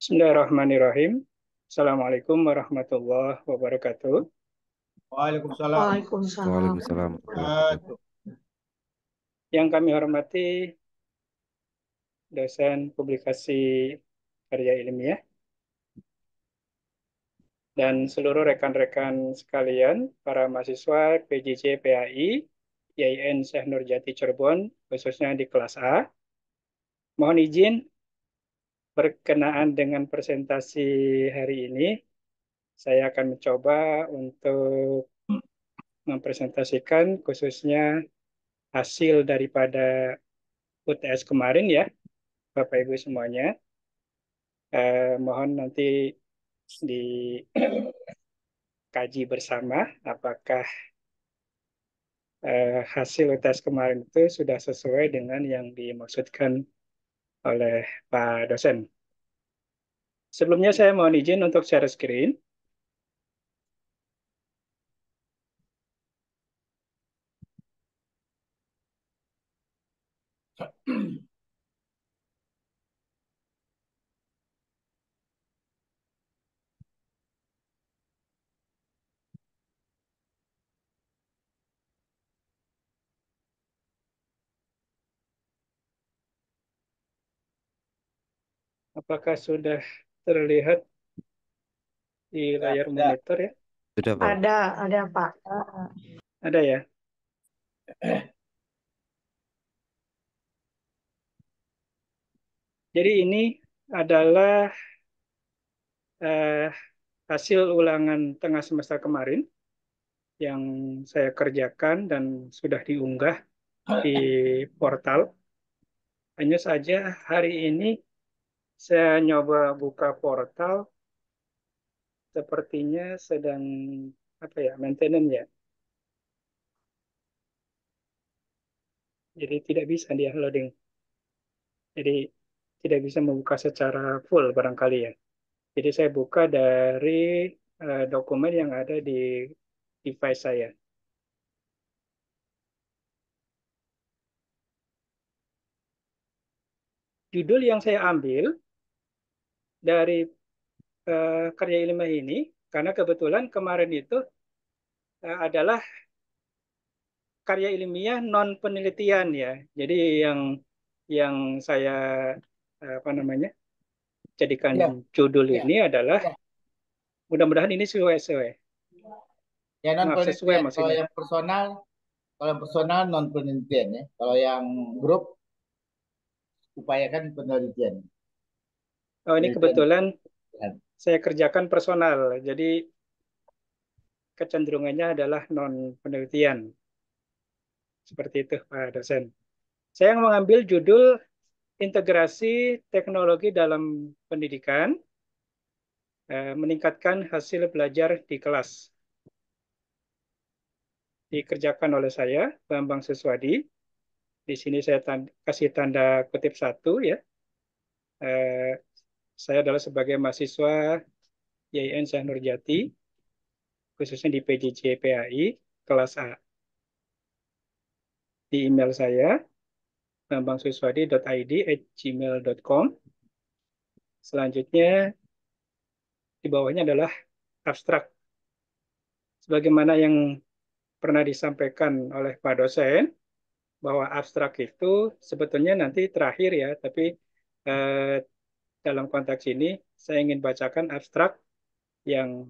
Bismillahirrahmanirrahim. Assalamualaikum warahmatullahi wabarakatuh. Waalaikumsalam. Waalaikumsalam Waalaikumsalam warahmatullahi wabarakatuh. Wabarakatuh. Yang kami hormati dosen publikasi karya ilmiah dan seluruh rekan-rekan sekalian, para mahasiswa PJJ PAI, IAIN Syekh Nurjati Cirebon, khususnya di kelas A. Mohon izin berkenaan dengan presentasi hari ini, saya akan mencoba untuk mempresentasikan khususnya hasil daripada UTS kemarin ya, Bapak Ibu semuanya. Mohon nanti dikaji bersama apakah hasil UTS kemarin itu sudah sesuai dengan yang dimaksudkan oleh Pak dosen. Sebelumnya saya mohon izin untuk share screen. Apakah sudah terlihat di layar Sudah. monitor ya? Sudah, Pak. ada Pak. Ada ya? Jadi ini adalah eh, hasil ulangan tengah semester kemarin yang saya kerjakan dan sudah diunggah di portal. Hanya saja hari ini saya nyoba buka portal, sepertinya sedang apa ya, maintenance ya. Jadi tidak bisa dia loading. Jadi tidak bisa membuka secara full barangkali ya. Jadi saya buka dari dokumen yang ada di device saya. Judul yang saya ambil dari karya ilmiah ini, karena kebetulan kemarin itu adalah karya ilmiah non penelitian ya. Jadi yang saya apa namanya jadikan Ya, judul ya, ini adalah ya. mudah-mudahan ini sesuai. Ya non Maaf, sesuai penelitian. maksudnya. Kalau yang personal non penelitian ya. Kalau yang grup upayakan penelitian. Oh, ini Penelitian. kebetulan Ya. saya kerjakan personal. Jadi kecenderungannya adalah non penelitian. Seperti itu, Pak dosen. Saya mengambil judul integrasi teknologi dalam pendidikan, meningkatkan hasil belajar di kelas. Dikerjakan oleh saya, Bambang Suswadi. Di sini saya kasih tanda kutip satu ya. Eh, saya adalah sebagai mahasiswa YIN Syekh Nurjati, khususnya di PJJ PAI, kelas A. Di email saya, bambangsuswadi.id@gmail.com. Selanjutnya, di bawahnya adalah abstrak. Sebagaimana yang pernah disampaikan oleh Pak dosen, bahwa abstrak itu sebetulnya nanti terakhir ya, tapi eh, dalam konteks ini saya ingin bacakan abstrak yang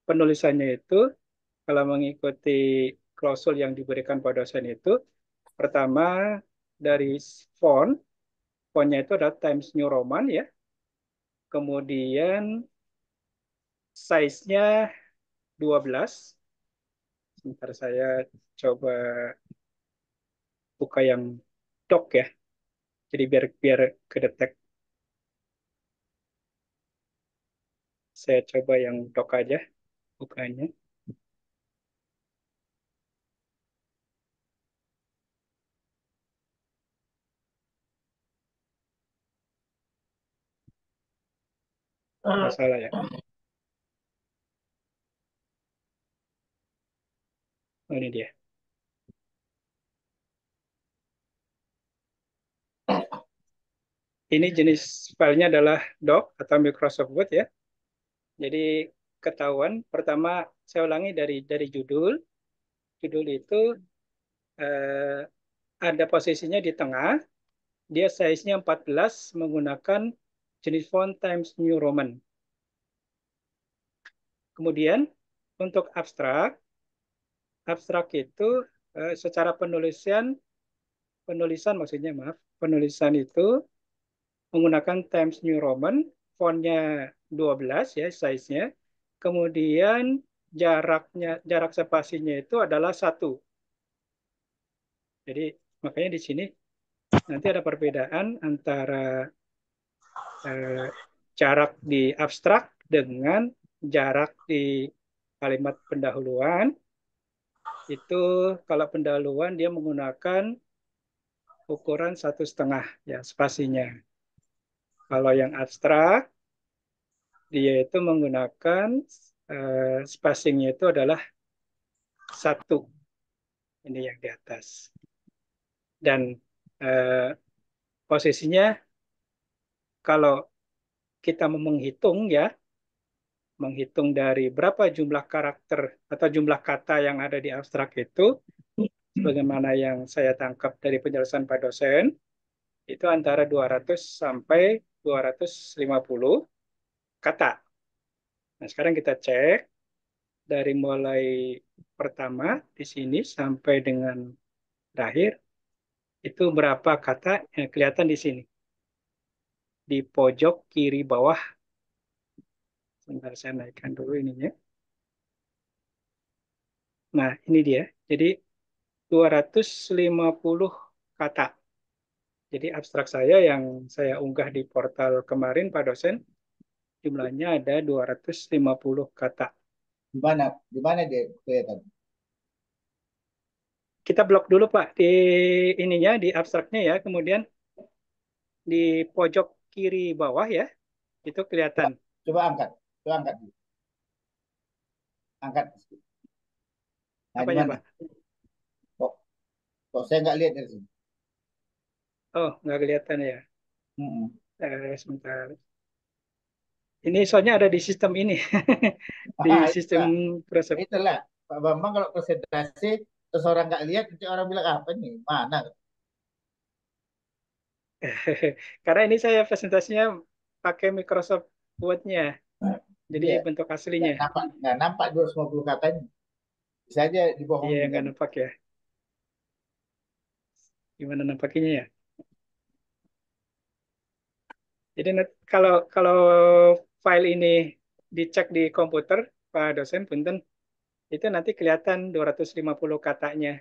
penulisannya itu kalau mengikuti klausul yang diberikan pada dosen itu, pertama dari font, fontnya itu ada Times New Roman ya, kemudian size-nya 12. Sebentar saya coba buka yang doc ya, jadi biar biar kedetek. Saya coba yang doc aja bukanya. Nggak salah ya. Oh, ini dia. ini jenis filenya adalah doc atau Microsoft Word ya. Jadi ketahuan pertama saya ulangi dari judul. Judul itu eh, ada posisinya di tengah. Dia size-nya 14 menggunakan jenis font Times New Roman. Kemudian untuk abstrak, abstrak itu secara penulisan maksudnya maaf, penulisan itu menggunakan Times New Roman, fontnya 12 ya size-nya. Kemudian jarak spasinya itu adalah 1. Jadi makanya di sini nanti ada perbedaan antara eh, jarak di abstrak dengan jarak di kalimat pendahuluan. Itu kalau pendahuluan dia menggunakan ukuran 1,5 ya spasinya. Kalau yang abstrak dia itu menggunakan spacingnya itu adalah 1. Ini yang di atas. Dan eh, posisinya kalau kita mau menghitung ya, menghitung dari berapa jumlah karakter atau jumlah kata yang ada di abstrak itu, sebagaimana yang saya tangkap dari penjelasan Pak dosen, itu antara 200 sampai 250 kata. Nah, sekarang kita cek dari mulai pertama di sini sampai dengan terakhir, itu berapa kata yang kelihatan di sini. Di pojok kiri bawah. Sebentar saya naikkan dulu ininya. Nah, ini dia. Jadi 250 kata. Jadi abstrak saya yang saya unggah di portal kemarin, Pak dosen, jumlahnya ada 250 kata. Di mana dia kelihatan? Kita blok dulu, Pak, di ininya, di abstraknya ya. Kemudian di pojok kiri bawah ya, itu Coba, kelihatan. coba angkat, coba angkat, angkat. Nah, di Apanya, mana? Pak? Kok, kok saya nggak lihat dari sini? Oh, nggak kelihatan ya. Mm-mm. Sebentar. Ini soalnya ada di sistem ini. Di sistem Itulah, proses. itulah. Pak Bambang kalau presentasi terus orang nggak lihat, nanti orang bilang apa nih? Mana? Karena ini saya presentasinya pakai Microsoft Word-nya. Jadi Iya, bentuk aslinya. nggak nampak 250 katanya. Bisa aja Iya, dibohongin yang nggak tadi. nampak ya. Gimana nampakinya ya? Jadi kalau kalau file ini dicek di komputer, Pak dosen, punten, itu nanti kelihatan 250 katanya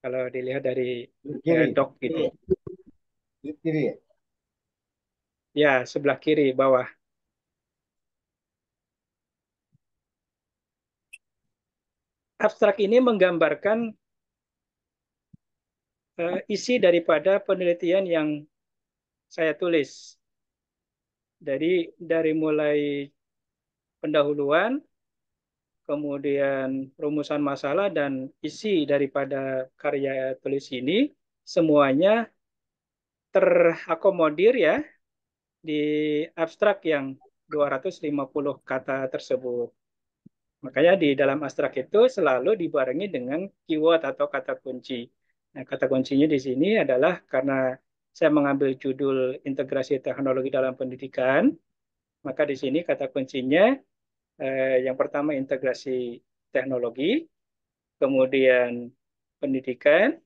kalau dilihat dari Kiri, doc gitu. kiri ya. Ya, sebelah kiri bawah. Abstrak ini menggambarkan isi daripada penelitian yang saya tulis. Dari mulai pendahuluan, kemudian rumusan masalah dan isi daripada karya tulis ini semuanya terakomodir ya di abstrak yang 250 kata tersebut. Makanya di dalam abstrak itu selalu dibarengi dengan keyword atau kata kunci. Nah, kata kuncinya di sini adalah karena saya mengambil judul integrasi teknologi dalam pendidikan, maka di sini kata kuncinya yang pertama integrasi teknologi, kemudian pendidikan,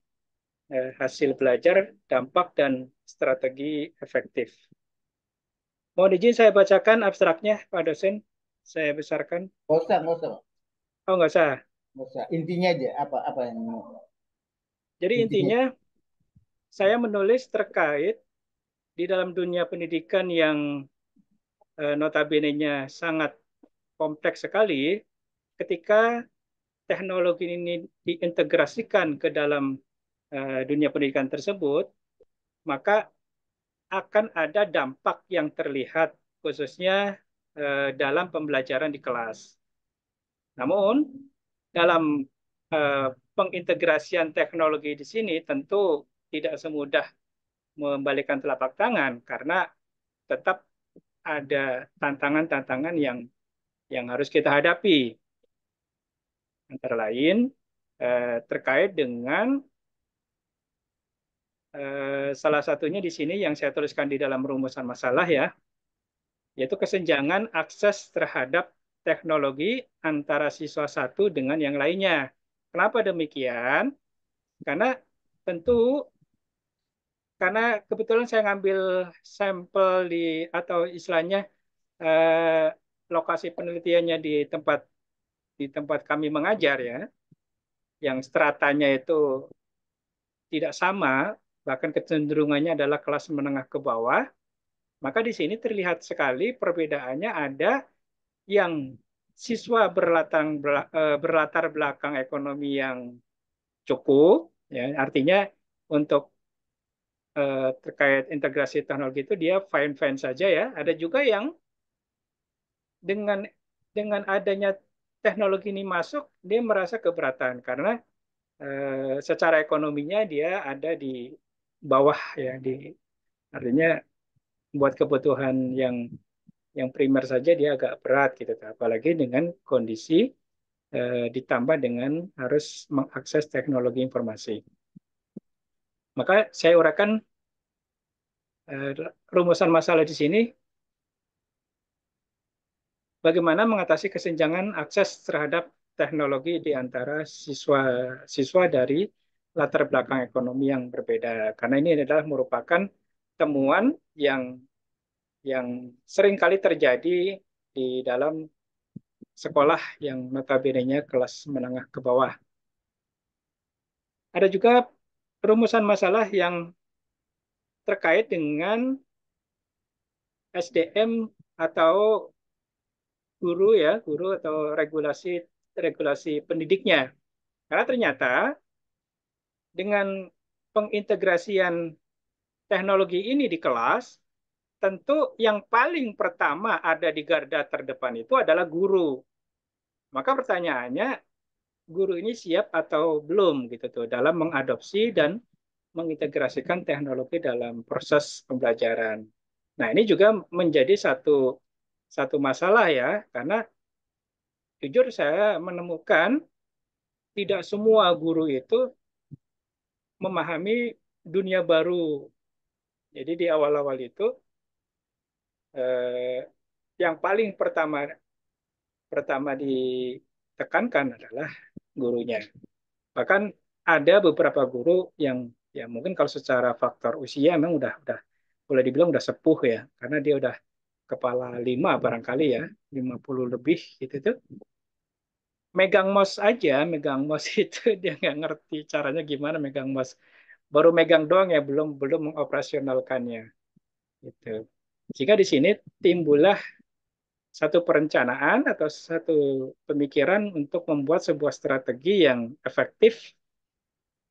hasil belajar, dampak, dan strategi efektif. Mohon izin saya bacakan abstraknya, Pak dosen. Saya besarkan. Nggak usah, nggak usah, Oh, nggak usah. nggak usah. Intinya aja apa yang mau. Jadi Intinya. intinya saya menulis terkait di dalam dunia pendidikan yang notabene-nya sangat kompleks sekali, ketika teknologi ini diintegrasikan ke dalam dunia pendidikan tersebut, maka akan ada dampak yang terlihat khususnya dalam pembelajaran di kelas. Namun dalam pengintegrasian teknologi di sini tentu tidak semudah membalikan telapak tangan karena tetap ada tantangan-tantangan yang harus kita hadapi. Antara lain terkait dengan salah satunya di sini yang saya tuliskan di dalam rumusan masalah ya, yaitu kesenjangan akses terhadap teknologi antara siswa satu dengan yang lainnya. Kenapa demikian? Karena tentu karena kebetulan saya ngambil sampel di atau istilahnya lokasi penelitiannya di tempat kami mengajar ya, yang stratanya itu tidak sama, bahkan kecenderungannya adalah kelas menengah ke bawah, maka di sini terlihat sekali perbedaannya ada yang siswa berlatar belakang ekonomi yang cukup, ya, artinya untuk terkait integrasi teknologi itu dia fine-fine saja ya. Ada juga yang dengan dengan adanya teknologi ini masuk, dia merasa keberatan karena secara ekonominya dia ada di bawah ya, artinya buat kebutuhan yang primer saja dia agak berat gitu, apalagi dengan kondisi ditambah dengan harus mengakses teknologi informasi. Maka saya uraikan eh, rumusan masalah di sini, bagaimana mengatasi kesenjangan akses terhadap teknologi di antara siswa-siswa dari latar belakang ekonomi yang berbeda. Karena ini adalah merupakan temuan yang sering kali terjadi di dalam sekolah yang notabene-nya kelas menengah ke bawah. Ada juga rumusan masalah yang terkait dengan SDM atau guru atau regulasi regulasi pendidiknya. Karena ternyata dengan pengintegrasian teknologi ini di kelas, tentu yang paling pertama ada di garda terdepan itu adalah guru. Maka pertanyaannya, guru ini siap atau belum gitu tuh dalam mengadopsi dan mengintegrasikan teknologi dalam proses pembelajaran. Nah, ini juga menjadi satu satu masalah ya, karena jujur saya menemukan tidak semua guru itu memahami dunia baru. Jadi di awal-awal itu eh, yang paling pertama pertama ditekankan adalah gurunya. Bahkan ada beberapa guru yang ya mungkin kalau secara faktor usia memang udah boleh dibilang udah sepuh ya, karena dia udah kepala 5 barangkali ya, 50 lebih gitu tuh. Megang mouse itu dia nggak ngerti caranya gimana megang mouse. Baru megang doang ya, belum belum mengoperasionalkannya gitu. Jika di sini timbullah satu perencanaan atau satu pemikiran untuk membuat sebuah strategi yang efektif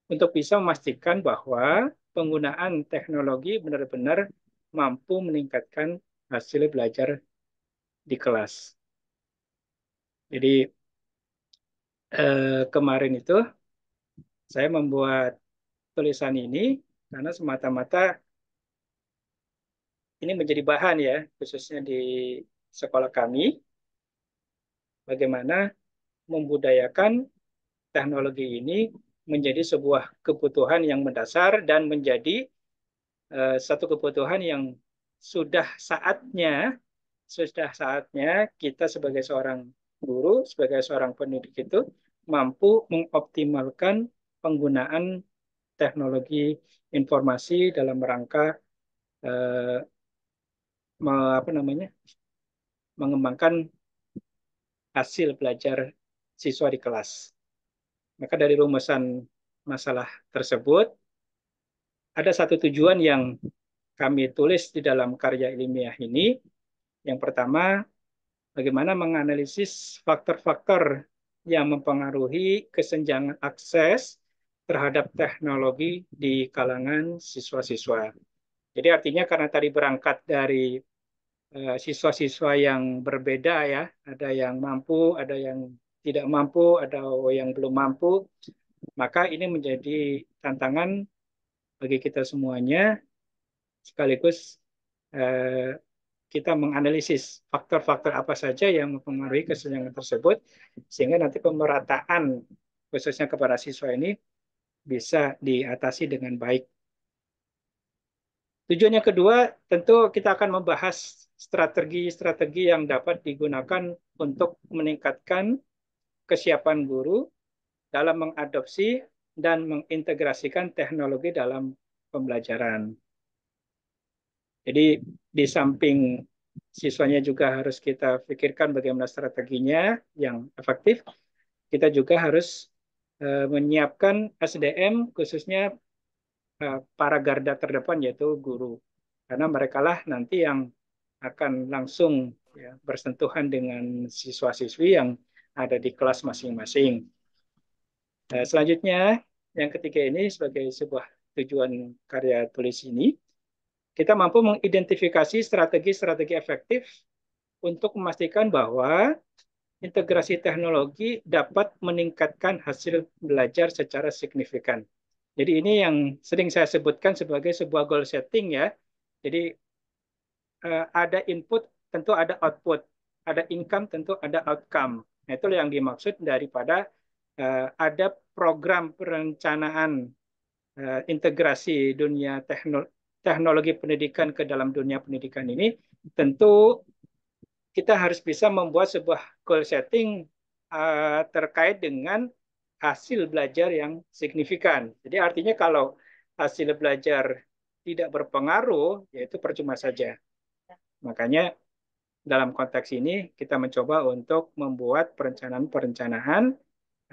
untuk bisa memastikan bahwa penggunaan teknologi benar-benar mampu meningkatkan hasil belajar di kelas. Jadi kemarin itu saya membuat tulisan ini karena semata-mata ini menjadi bahan ya, khususnya di sekolah kami, bagaimana membudayakan teknologi ini menjadi sebuah kebutuhan yang mendasar dan menjadi satu kebutuhan yang sudah saatnya sudah saatnya kita sebagai seorang guru, sebagai seorang pendidik itu mampu mengoptimalkan penggunaan teknologi informasi dalam rangka eh, apa namanya mengembangkan hasil belajar siswa di kelas. Maka dari rumusan masalah tersebut ada satu tujuan yang kami tulis di dalam karya ilmiah ini. Yang pertama, bagaimana menganalisis faktor-faktor yang mempengaruhi kesenjangan akses terhadap teknologi di kalangan siswa-siswa. Jadi artinya karena tadi berangkat dari siswa-siswa yang berbeda ya, ada yang mampu, ada yang tidak mampu, ada yang belum mampu, maka ini menjadi tantangan bagi kita semuanya sekaligus kita menganalisis faktor-faktor apa saja yang mempengaruhi kesenjangan tersebut, sehingga nanti pemerataan khususnya kepada siswa ini bisa diatasi dengan baik. Tujuan yang kedua, tentu kita akan membahas strategi-strategi yang dapat digunakan untuk meningkatkan kesiapan guru dalam mengadopsi dan mengintegrasikan teknologi dalam pembelajaran. Jadi di samping siswanya juga harus kita pikirkan bagaimana strateginya yang efektif, kita juga harus menyiapkan SDM khususnya para garda terdepan yaitu guru. Karena mereka lah nanti yang akan langsung ya, bersentuhan dengan siswa-siswi yang ada di kelas masing-masing. Selanjutnya, yang ketiga ini sebagai sebuah tujuan karya tulis ini, kita mampu mengidentifikasi strategi-strategi efektif untuk memastikan bahwa integrasi teknologi dapat meningkatkan hasil belajar secara signifikan. Jadi ini yang sering saya sebutkan sebagai sebuah goal setting ya. Jadi ada input tentu ada output, ada income tentu ada outcome. Nah, itu yang dimaksud daripada ada program perencanaan integrasi dunia teknologi pendidikan ke dalam dunia pendidikan ini. Tentu kita harus bisa membuat sebuah goal setting terkait dengan hasil belajar yang signifikan. Jadi artinya kalau hasil belajar tidak berpengaruh, yaitu percuma saja. Makanya dalam konteks ini kita mencoba untuk membuat perencanaan-perencanaan,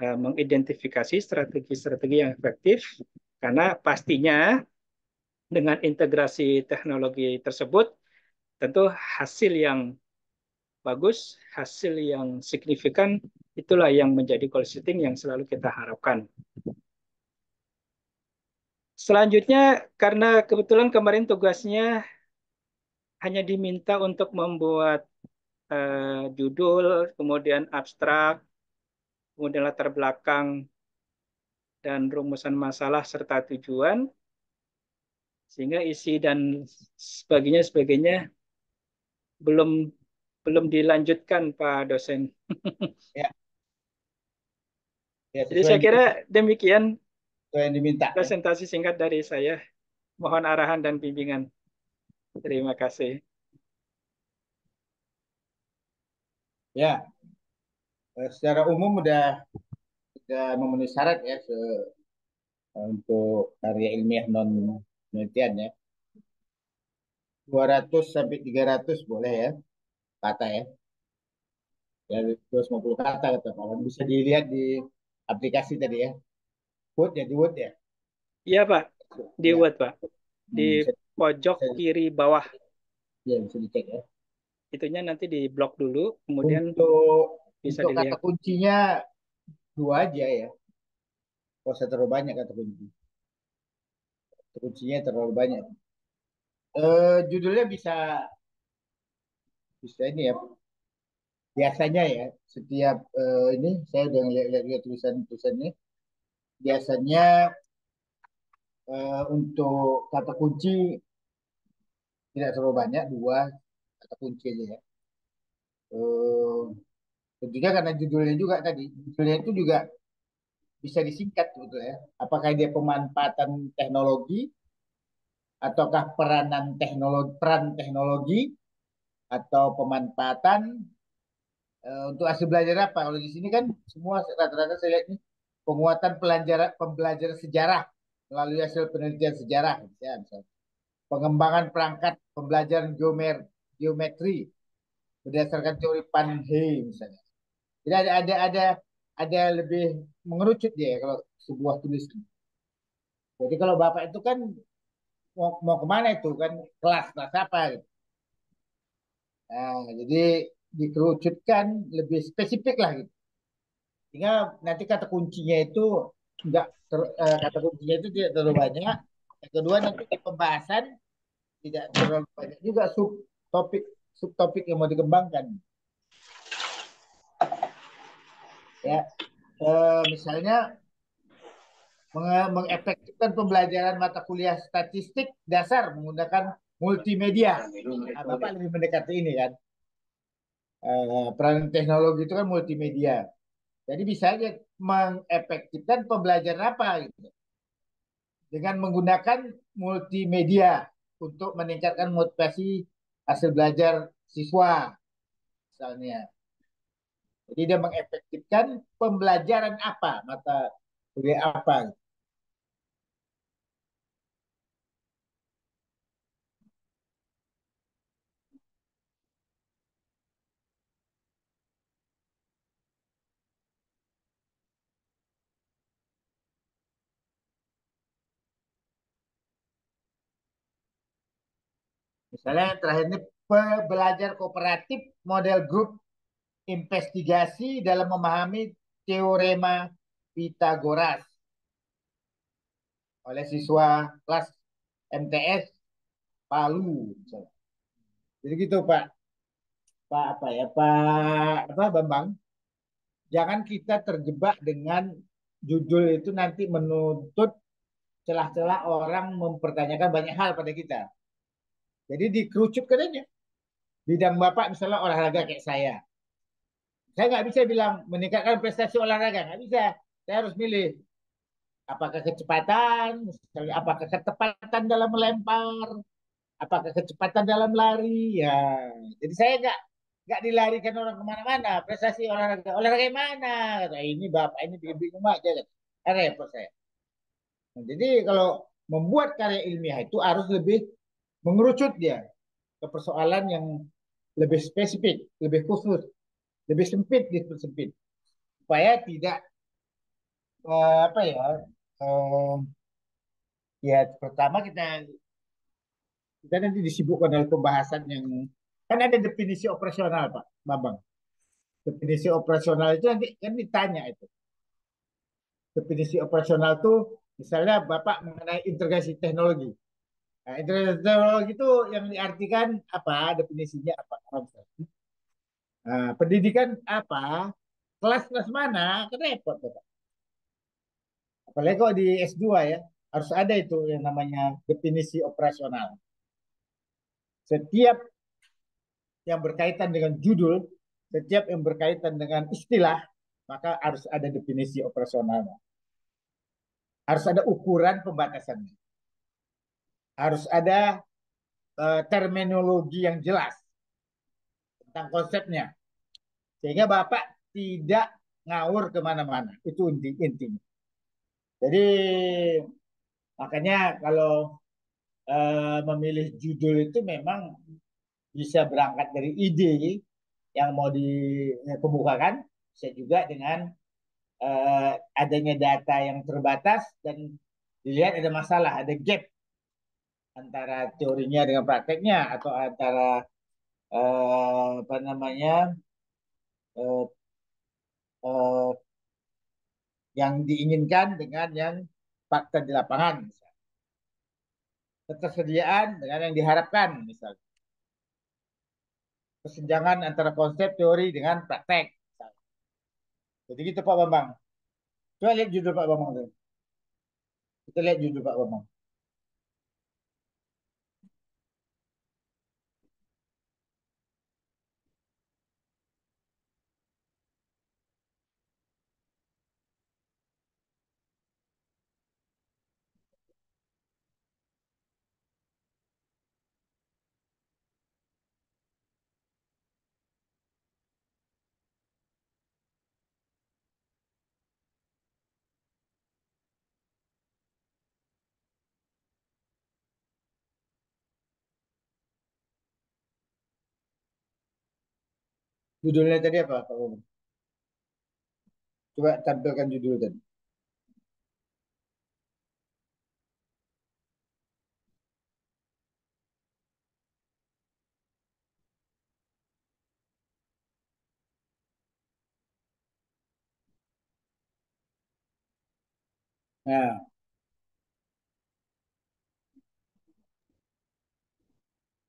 mengidentifikasi strategi-strategi yang efektif, karena pastinya dengan integrasi teknologi tersebut, tentu hasil yang bagus, hasil yang signifikan, itulah yang menjadi goal setting yang selalu kita harapkan. Selanjutnya, karena kebetulan kemarin tugasnya hanya diminta untuk membuat judul, kemudian abstrak, kemudian latar belakang, dan rumusan masalah serta tujuan, sehingga isi dan sebagainya belum belum dilanjutkan Pak dosen. Ya, ya Jadi saya kira demikian sesuai yang diminta ya. presentasi singkat dari saya. Mohon arahan dan bimbingan. Terima kasih. Ya, secara umum udah memenuhi syarat ya untuk karya ilmiah non penelitian ya. 200 sampai 300 boleh ya kata ya. Ya 250 kata kata Pak. Bisa dilihat di aplikasi tadi ya. Word ya di Word ya. Iya Pak, di Ya, Word Pak. Di bisa, pojok bisa, kiri bawah. ya, bisa dicek ya. Itunya nanti di blok dulu, kemudian Untuk bisa untuk kata dilihat. kuncinya dua aja ya. Kok usah terlalu banyak kata kunci. Kata kuncinya terlalu banyak. Judulnya bisa bisa ini ya. Biasanya ya setiap ini saya udah lihat tulisannya. Biasanya untuk kata kunci tidak terlalu banyak, dua kata kunci aja ya. Eh, Tentunya karena judulnya juga tadi, judulnya itu juga bisa disingkat sebetulnya. Apakah dia pemanfaatan teknologi ataukah peran teknologi atau pemanfaatan untuk hasil belajar apa? Kalau di sini kan semua rata-rata saya lihat nih penguatan pembelajaran sejarah melalui hasil penelitian sejarah, ya, misalnya. Pengembangan perangkat pembelajaran geometri berdasarkan teori Panhay misalnya. Jadi ada lebih mengerucut dia ya kalau sebuah tulisan. Jadi kalau bapak itu kan mau kemana itu kan kelas apa gitu. Nah, jadi dikerucutkan lebih spesifik lah gitu. Sehingga nanti kata kuncinya itu enggak kata kuncinya itu tidak terlalu banyak. Yang kedua nanti di pembahasan tidak terlalu banyak juga subtopik yang mau dikembangkan. Ya, misalnya mengefektifkan pembelajaran mata kuliah statistik dasar menggunakan multimedia. Nah, Bapak lebih mendekati ini kan. Peran teknologi itu kan multimedia. Jadi bisa aja mengefektifkan pembelajaran apa gitu. Dengan menggunakan multimedia untuk meningkatkan motivasi hasil belajar siswa misalnya. Jadi dia mengefektifkan pembelajaran apa, mata kuliah apa. Misalnya yang terakhir ini belajar kooperatif model grup investigasi dalam memahami teorema Pitagoras oleh siswa kelas MTS Palu. Jadi gitu Pak, Pak apa ya Pak Bambang. Jangan kita terjebak dengan judul itu nanti menuntut celah-celah orang mempertanyakan banyak hal pada kita. Jadi dikerucutkan aja. Bidang Bapak misalnya olahraga kayak saya. Saya nggak bisa bilang meningkatkan prestasi olahraga. Nggak bisa. Saya harus milih. Apakah kecepatan, misalnya, apakah ketepatan dalam melempar, apakah kecepatan dalam lari. Ya, jadi saya nggak dilarikan orang kemana-mana. Prestasi olahraga, olahraga yang mana? Kata ini bapak ini bingung aja. Kan repot saya. Nah, jadi kalau membuat karya ilmiah itu harus lebih mengerucut dia ke persoalan yang lebih spesifik, lebih khusus, lebih sempit dipersempit supaya tidak apa ya eh, ya pertama kita nanti disibukkan oleh pembahasan yang kan ada definisi operasional Pak Bambang. Definisi operasional itu nanti kan ditanya itu. Definisi operasional itu misalnya Bapak mengenai integrasi teknologi. Nah, integrasi teknologi itu yang diartikan apa? Definisinya apa? Nah, pendidikan apa? Kelas-kelas mana? Kan repot, Bapak. Apalagi kalau di S2 ya, harus ada itu yang namanya definisi operasional. Setiap yang berkaitan dengan judul, setiap yang berkaitan dengan istilah, maka harus ada definisi operasional. Harus ada ukuran pembatasannya. Harus ada terminologi yang jelas tentang konsepnya. Sehingga Bapak tidak ngawur kemana-mana. Itu intinya. Jadi makanya kalau memilih judul itu memang bisa berangkat dari ide yang mau dikemukakan, bisa juga dengan adanya data yang terbatas dan dilihat ada masalah, ada gap antara teorinya dengan prakteknya atau antara apa namanya eh, eh, yang diinginkan dengan yang fakta di lapangan, misalnya. Ketersediaan dengan yang diharapkan, misalnya. Kesenjangan antara konsep teori dengan praktek. Misalnya. Jadi gitu Pak Bambang. Coba lihat judul Pak Bambang. Kita lihat judul Pak Bambang. Judulnya tadi apa Pak Bambang? Coba tampilkan judul tadi. Nah,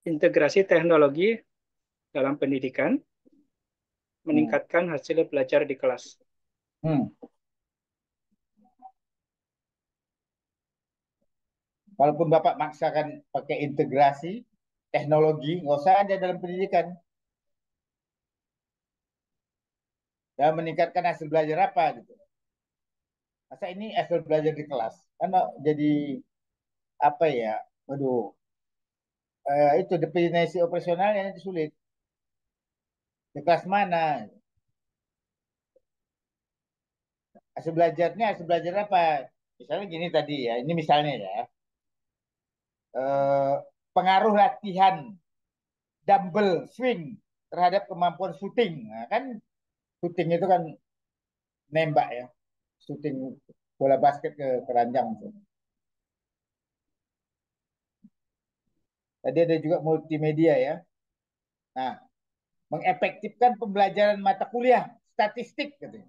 Integrasi teknologi dalam pendidikan hmm, meningkatkan hasil belajar di kelas. hmm. Walaupun Bapak maksakan pakai integrasi, teknologi, nggak usah ada dalam pendidikan. Dan meningkatkan hasil belajar apa gitu. Masa ini hasil belajar di kelas? Kan jadi apa ya? Waduh, itu definisi operasionalnya itu sulit. Di kelas mana? Hasil belajar apa? Misalnya gini tadi ya, ini misalnya ya, eh, pengaruh latihan dumbbell swing terhadap kemampuan shooting. Nah, kan shooting itu kan nembak ya, shooting bola basket ke keranjang. Tadi ada juga multimedia ya. Nah, mengefektifkan pembelajaran mata kuliah statistik gitu.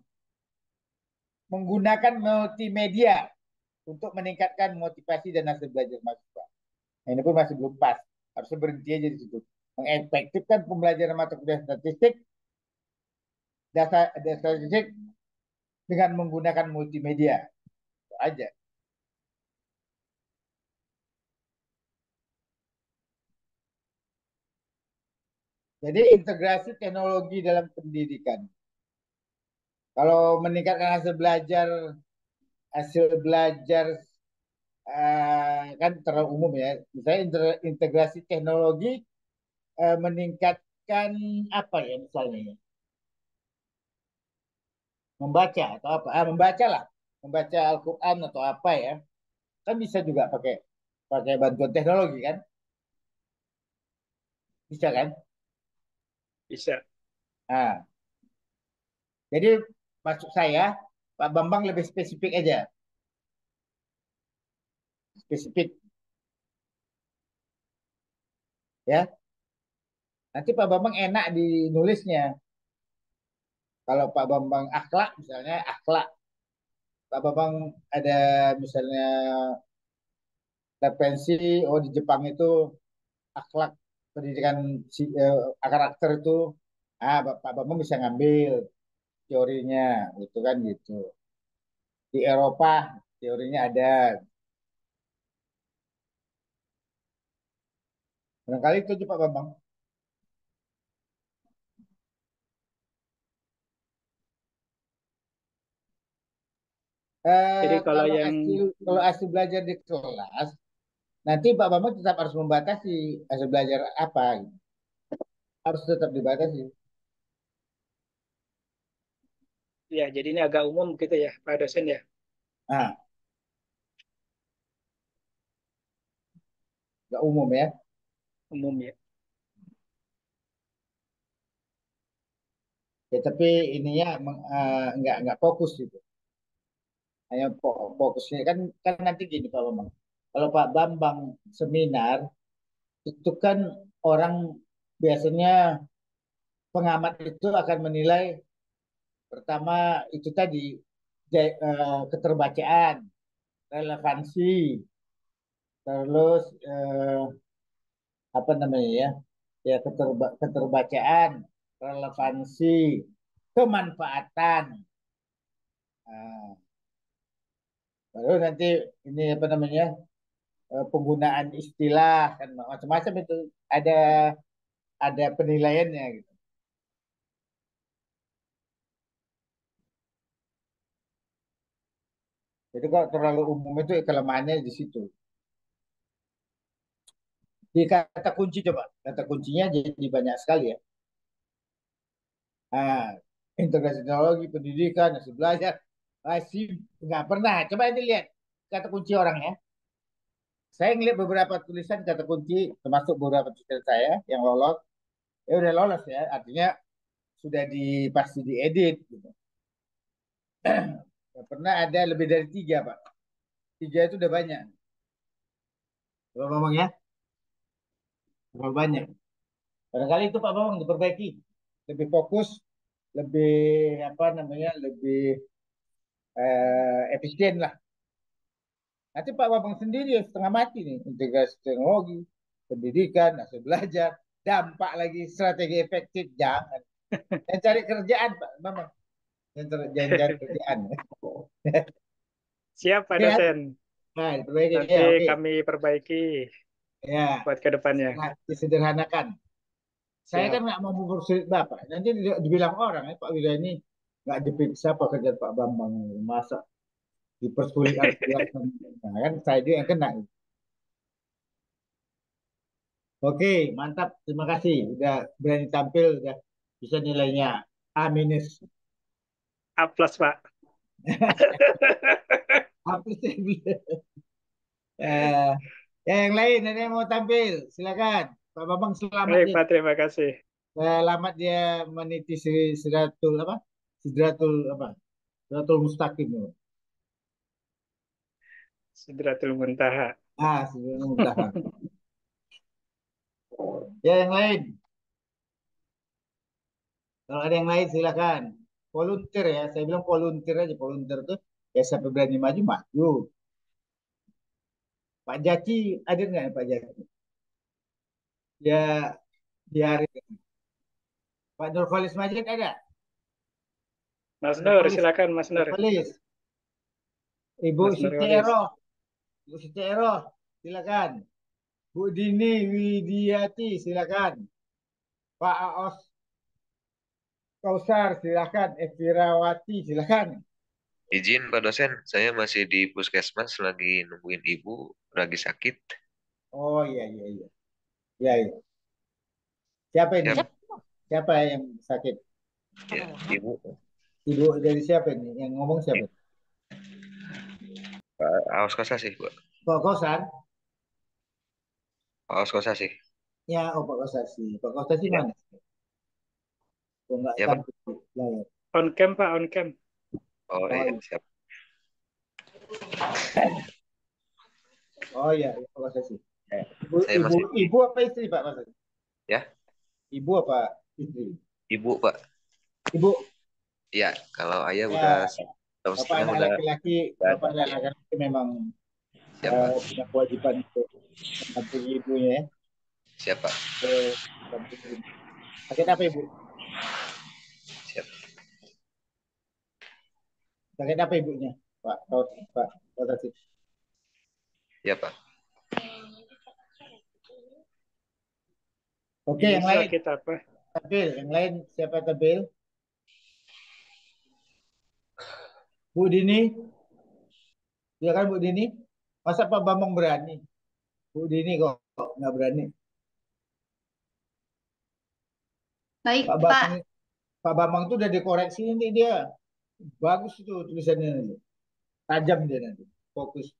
Menggunakan multimedia untuk meningkatkan motivasi dan hasil belajar mahasiswa. Nah, ini pun masih belum pas. Harusnya berhenti aja di situ. Mengefektifkan pembelajaran mata kuliah statistik, dasar statistik dengan menggunakan multimedia. Itu aja. Jadi integrasi teknologi dalam pendidikan. Kalau meningkatkan hasil belajar kan terlalu umum ya. Misalnya integrasi teknologi meningkatkan apa ya misalnya ya? Membaca atau apa? Membaca lah, membaca Al-Quran atau apa ya? Kan bisa juga pakai pakai bantuan teknologi kan? Bisa kan? Bisa. Nah, jadi maksud saya Pak Bambang lebih spesifik aja, spesifik ya. Nanti Pak Bambang enak di nulisnya. Kalau Pak Bambang akhlak misalnya akhlak, Pak Bambang ada misalnya referensi oh di Jepang itu akhlak pendidikan karakter itu Pak Bambang bisa ngambil teorinya itu kan gitu. Di Eropa teorinya ada. Barangkali itu Pak Bambang. Jadi kalau Kalau yang hasil belajar di kelas, nanti Pak Bambang tetap harus membatasi hasil belajar apa, gitu. Harus tetap dibatasi. ya jadi ini agak umum gitu ya, Pak dosen ya, Nah, nggak umum ya. umum ya. Ya tapi ininya nggak fokus gitu. Hanya fokusnya kan kan nanti gini Pak Bambang. Kalau Pak Bambang seminar itu kan orang biasanya pengamat itu akan menilai pertama itu tadi keterbacaan, relevansi, terus apa namanya ya, ya keterbacaan, relevansi, kemanfaatan. Nah, baru nanti ini apa namanya penggunaan istilah kan macam-macam itu ada ada penilaiannya gitu. Jadi kalau terlalu umum itu kelemahannya di situ. Di kata kunci coba, kata kuncinya jadi banyak sekali ya. Nah, integrasi teknologi, pendidikan, hasil belajar, masih nggak pernah. Coba aja lihat kata kunci orang ya. Saya ngeliat beberapa tulisan kata kunci, termasuk beberapa tulisan saya yang lolos, ya udah lolos ya. Artinya sudah pasti diedit. Gitu. Nggak pernah ada lebih dari tiga, Pak. Tiga itu udah banyak. Pak Bambang ya, terlalu banyak. Barangkali itu Pak Bambang diperbaiki. Lebih fokus, lebih apa namanya, lebih efisien lah. Nanti Pak Bambang sendiri yang setengah mati nih, integrasi teknologi, pendidikan, hasil belajar, dampak lagi strategi efektif, jangan. Yang cari kerjaan Pak Bambang, jangan cari kerjaan. Siap Pak Oke, kan? dosen, Nah, diperbaiki nanti ya, oke. kami perbaiki. Ya, buat ke depannya. disederhanakan. Saya kan Siap. nggak mau mempersulit Bapak. Nanti dibilang orang, Pak Wira ini nggak diperiksa pekerjaan Pak Bambang. Masa dipersulit aturan. Nah, kan saya juga yang kena. Oke, mantap. Terima kasih. Udah berani tampil, udah bisa nilainya A minus. A plus, Pak. Apa sih? Eh, yang lain ada yang mau tampil, silakan. Pak Bambang selamat Baik, dia. Pak. Terima kasih. Selamat dia meniti sidratul apa? Sidratul apa? Sidratul mustaqim. Sidratul Muntaha. Sidratul muntaha. Ya, yang lain. Kalau ada yang lain silakan. Volunteer ya, saya bilang volunteer aja. Volunteer tuh ya siapa berani maju maju. Pak Jaki ada nggak ya Pak Jaki? Ya biar Pak Nurholis Majid ada. Mas Pak Nur, Nurholis, silakan Mas Nur. Nurholis. Ibu Mas Siti Nurholis. Eroh, Ibu Siti Eroh, silakan. Bu Dini Widiati, silakan. Pak Aos Kausar, silakan. Efirawati, silakan. Izin Pak dosen, saya masih di puskesmas lagi nungguin ibu lagi sakit. Oh iya iya iya. Iya iya. Siapa ini? Siap, Siapa yang sakit? ya, ibu. Ibu dari siapa ini? Yang ngomong siapa? Pak Aos Kosa sih, Pak. Pak Kosan? Pak Aos Kosa sih. Ya, oh Pak Kosasi. Pak Kosasi Ya, mana? Kok nggak ya Pak. tampil di layar? On cam, Pak. On cam. Oh Oh iya, iya, siap. oh iya, iya, Pak Kosasi. Ya, Ibu, saya ibu, masih ibu apa istri Pak Kosasi? ya, Ibu apa istri? ibu Pak. Ibu. Ya, kalau ayah udah Ya, tahun Bapak setengah anak udah laki-laki, nggak Bapak ada. anak Ya, laki-laki memang siap Pak. punya kewajiban untuk mendampingi ibunya ya. Siap Pak. Mendampingi. Sakit apa ibu? Siap. Sakit apa ibunya? Pak, Pak Kosasi. Ya Pak. Oke, Ibu yang lain. sakit apa? Tampil. Yang lain siapa tampil? Bu Dini. Ya kan Bu Dini? Masa Pak Bambang berani? Bu Dini kok nggak berani? Pak Baik, Bambang, Pak. Pak Bambang tuh udah dikoreksi nanti dia. Bagus itu tulisannya nanti. Tajam dia nanti. Fokus.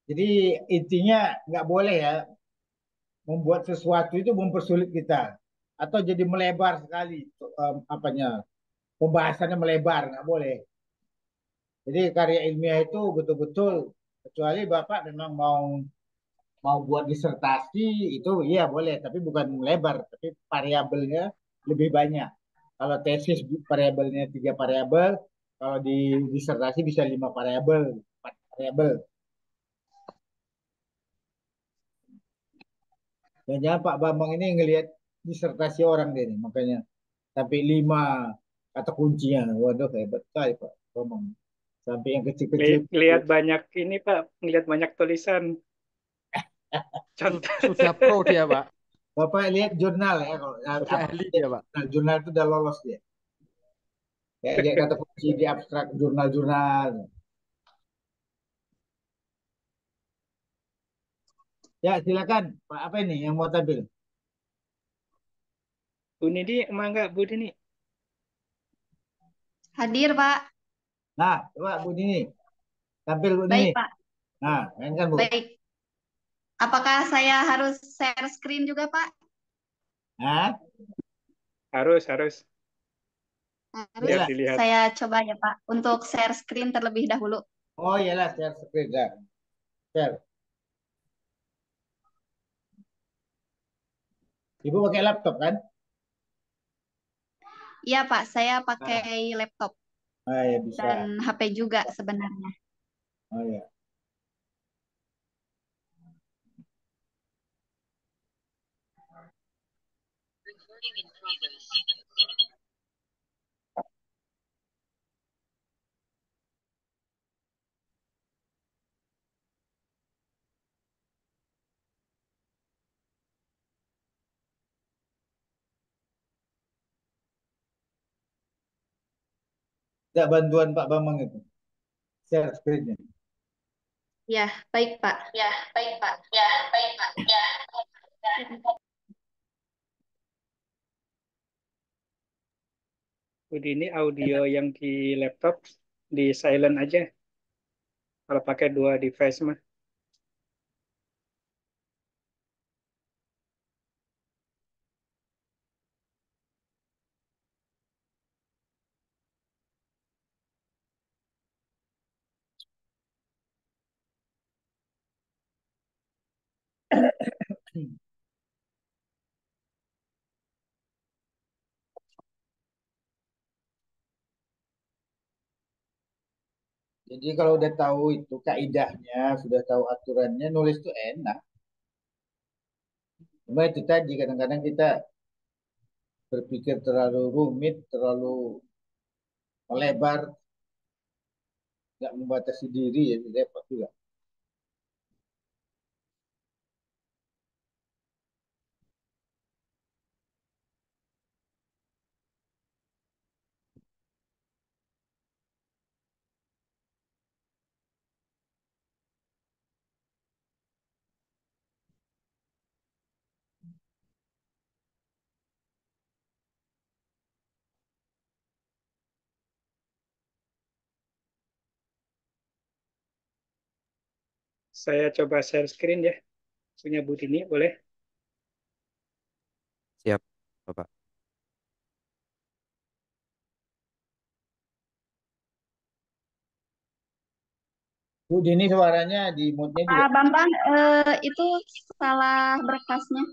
Jadi intinya nggak boleh ya membuat sesuatu itu mempersulit kita atau jadi melebar sekali apanya pembahasannya melebar nggak boleh. Jadi karya ilmiah itu betul-betul kecuali Bapak memang mau mau buat disertasi itu iya boleh tapi bukan melebar tapi variabelnya lebih banyak. Kalau tesis variabelnya 3 variabel, kalau di disertasi bisa 5 variabel, 4 variabel. Dan jangan Pak Bambang ini ngelihat disertasi orang deh nih, makanya sampai 5 kata kuncinya. Waduh hebat sekali Pak Bambang. Sampai yang kecil-kecil. Lihat banyak ini, Pak. Lihat banyak tulisan. Contoh. Sudah pro dia, Pak. Bapak lihat jurnal ya kalau Sudah apa ahli dia, Pak. jurnal itu udah lolos dia. Kayak lihat kata kunci di abstrak jurnal-jurnal. Ya silakan Pak apa ini yang mau tampil? Bu Nidi, emang enggak Bu Dini? Hadir, Pak. Nah coba Bu Nini tampil Bu Nini. Baik, Pak. Nah mainkan Bu. Baik. Apakah saya harus share screen juga, Pak? Nah Harus, harus. Harus. Biar iyalah. dilihat. Saya coba ya, Pak, untuk share screen terlebih dahulu. Oh iyalah share screen dah. Share. Ibu pakai laptop kan? Iya, Pak. Saya Nah, pakai laptop ya bisa. dan HP juga sebenarnya. Oh ya. Tidak bantuan Pak Bambang itu. Share screen-nya. Ya, baik Pak. Ya, baik Pak. Ya, baik Pak. Ya. Jadi ini audio yang di laptop di silent aja. Kalau pakai dua device mah. Jadi kalau udah tahu itu kaidahnya, sudah tahu aturannya, nulis itu enak. Cuma itu tadi kadang-kadang kita berpikir terlalu rumit, terlalu melebar, nggak membatasi diri, ya repot juga. Saya coba share screen ya. Punya Bu Dini, boleh? Siap, Bapak. Bu Dini suaranya di mute-nya juga. Pak Bambang, itu salah berkasnya.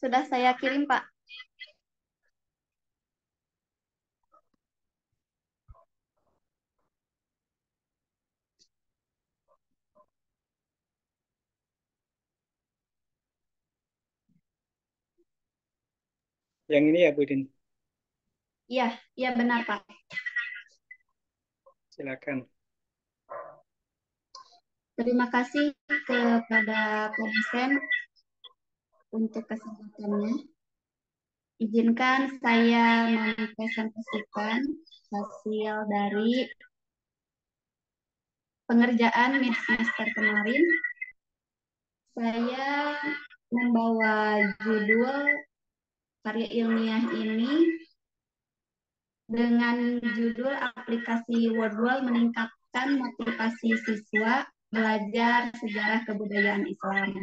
Sudah saya kirim, Pak. Yang ini ya Bu Dini. Iya, iya benar, Pak. Silakan. Terima kasih kepada Pak dosen untuk kesempatannya. Izinkan saya mempresentasikan hasil dari pengerjaan mid semester kemarin. Saya membawa judul karya ilmiah ini dengan judul aplikasi Wordwall meningkatkan motivasi siswa belajar sejarah kebudayaan Islam.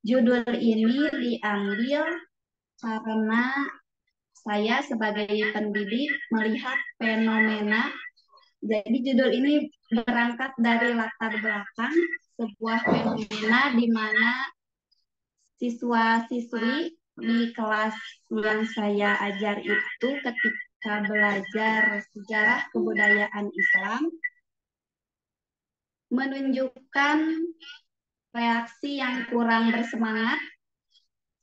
Judul ini diambil karena saya sebagai pendidik melihat fenomena. Jadi judul ini berangkat dari latar belakang sebuah fenomena di mana siswa-siswi di kelas yang saya ajar itu ketika belajar sejarah kebudayaan Islam menunjukkan reaksi yang kurang bersemangat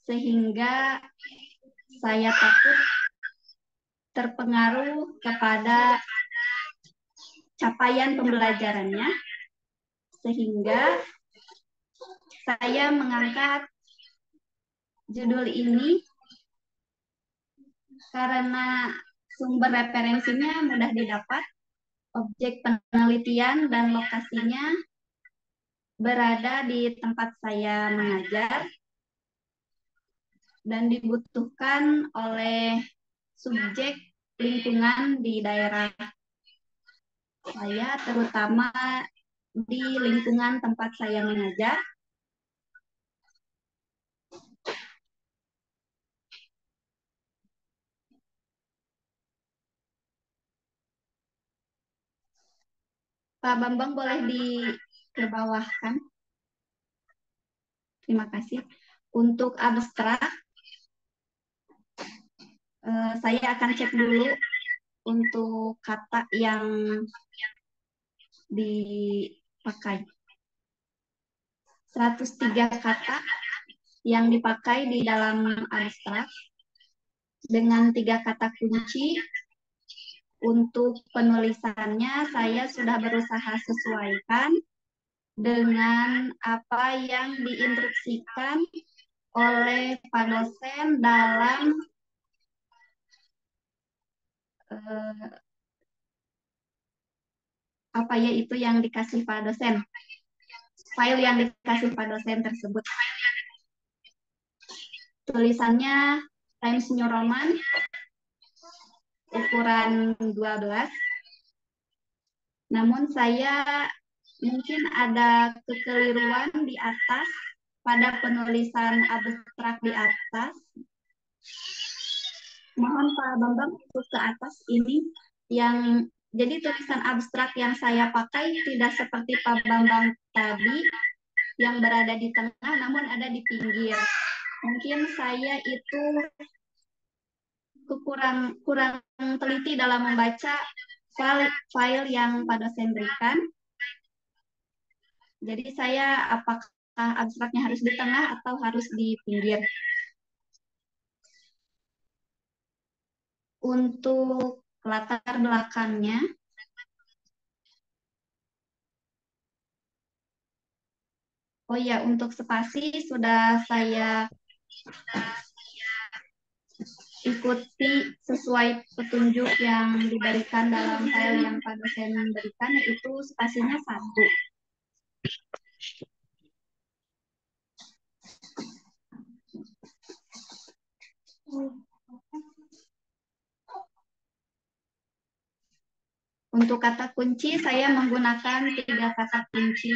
sehingga saya takut terpengaruh kepada capaian pembelajarannya, sehingga saya mengangkat judul ini karena sumber referensinya mudah didapat, objek penelitian dan lokasinya berada di tempat saya mengajar, dan dibutuhkan oleh subjek lingkungan di daerah saya, terutama di lingkungan tempat saya mengajar. Pak Bambang boleh dikebawahkan. Terima kasih. Untuk abstrak, saya akan cek dulu untuk kata yang dipakai. 103 kata yang dipakai di dalam abstrak dengan 3 kata kunci. Untuk penulisannya saya sudah berusaha sesuaikan dengan apa yang diinstruksikan oleh Pak dosen dalam apa ya itu yang dikasih Pak dosen, file yang dikasih Pak dosen tersebut. Tulisannya Times New Roman ukuran 12. Namun saya mungkin ada kekeliruan di atas pada penulisan abstrak di atas. Mohon Pak Bambang untuk ke atas ini, yang jadi tulisan abstrak yang saya pakai tidak seperti Pak Bambang tadi yang berada di tengah namun ada di pinggir. Mungkin saya itu kurang teliti dalam membaca file yang Pak dosen berikan. Jadi saya apakah abstraknya harus di tengah atau harus di pinggir. Untuk latar belakangnya, oh ya, untuk spasi sudah saya ikuti sesuai petunjuk yang diberikan dalam file yang Pak dosen berikan, yaitu spasinya 1. Untuk kata kunci saya menggunakan 3 kata kunci.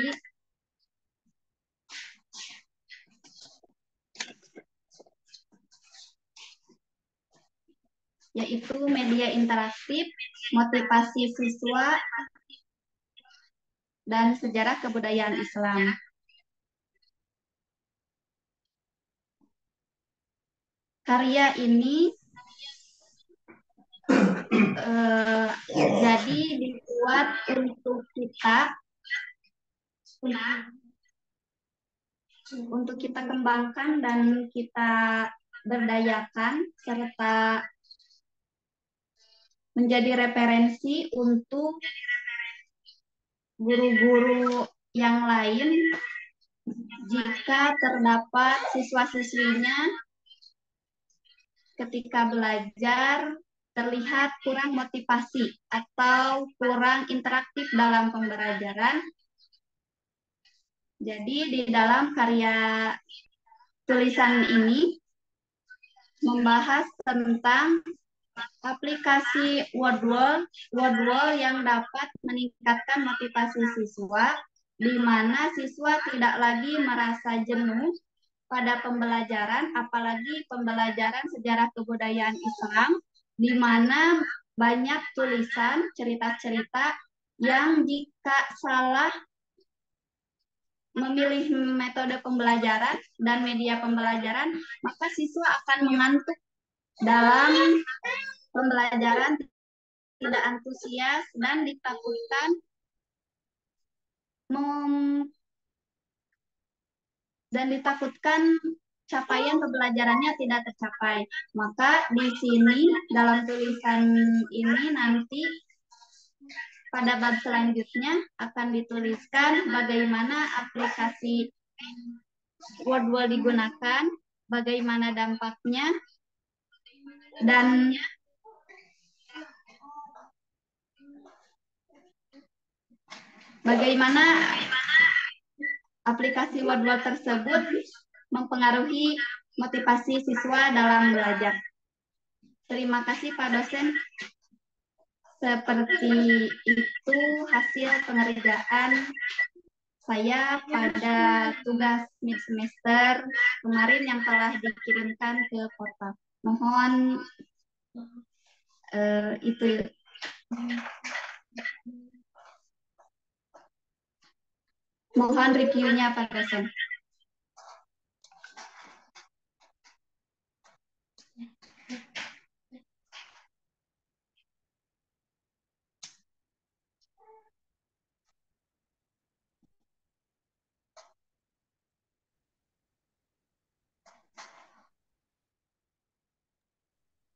Yaitu media interaktif, motivasi siswa, dan sejarah kebudayaan Islam. Karya ini jadi dibuat untuk kita kembangkan dan kita berdayakan serta menjadi referensi untuk guru-guru yang lain jika terdapat siswa-siswinya ketika belajar terlihat kurang motivasi atau kurang interaktif dalam pembelajaran. Jadi di dalam karya tulisan ini membahas tentang aplikasi Wordwall yang dapat meningkatkan motivasi siswa, di mana siswa tidak lagi merasa jenuh pada pembelajaran, apalagi pembelajaran sejarah kebudayaan Islam, di mana banyak tulisan cerita-cerita yang jika salah memilih metode pembelajaran dan media pembelajaran, maka siswa akan mengantuk dalam pembelajaran, tidak antusias, dan ditakutkan capaian pembelajarannya tidak tercapai. Maka di sini dalam tulisan ini nanti pada bab selanjutnya akan dituliskan bagaimana aplikasi Wordwall digunakan, bagaimana dampaknya, dan bagaimana aplikasi Wordwall tersebut mempengaruhi motivasi siswa dalam belajar. Terima kasih Pak dosen. Seperti itu hasil pengerjaan saya pada tugas mid semester kemarin yang telah dikirimkan ke portal. Mohon itu. Mohon reviewnya Pak dosen.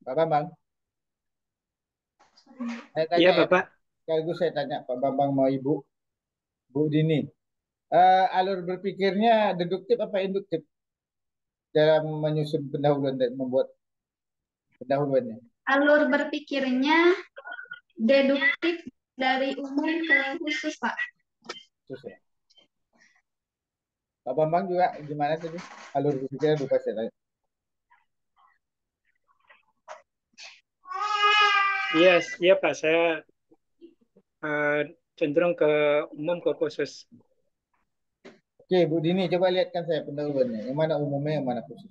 Pak Bambang, saya Iya, tanya ya, Bapak. sekaligus saya tanya Pak Bambang mau Ibu, Bu Dini. Alur berpikirnya deduktif apa induktif dalam menyusun pendahuluan dan membuat pendahuluannya? Alur berpikirnya deduktif dari umum ke khusus, Pak. Khusus ya. Pak Bambang juga gimana tadi? Alur berpikirnya lupa saya tanya. Yes, iya Pak, saya cenderung ke umum ke khusus. Oke, Bu Dini, coba lihatkan saya pendahuluannya. Yang mana umumnya, yang mana khusus.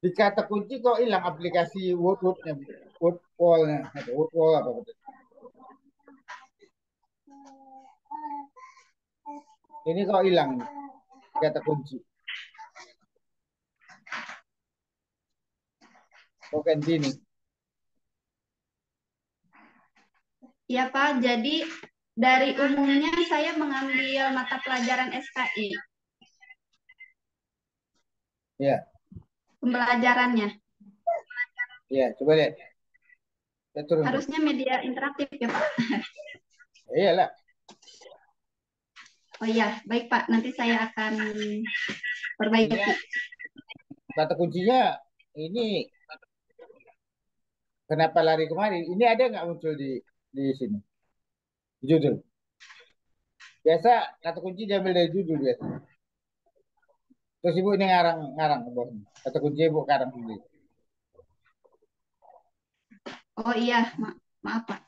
Di kata kunci kok hilang aplikasi Word-nya, Word-wall-nya, atau Word-wall apa betul? Ini kok hilang nih, kata kunci. Kok ganti nih? Ya Pak, jadi dari umumnya saya mengambil mata pelajaran SKI. Ya, Pembelajarannya. ya, coba lihat. Saya turun. Harusnya media interaktif ya Pak. Ya, iyalah. Oh iya, baik Pak. Nanti saya akan perbaiki. Ini kata kuncinya ini kenapa lari kemarin? Ini ada nggak muncul di sini? Di judul. Biasa kata kunci diambil dari judul biasa. Terus ibu ini ngarang-ngarang bawahnya. Kata kunci ibu karang sendiri. Oh iya, maaf Pak.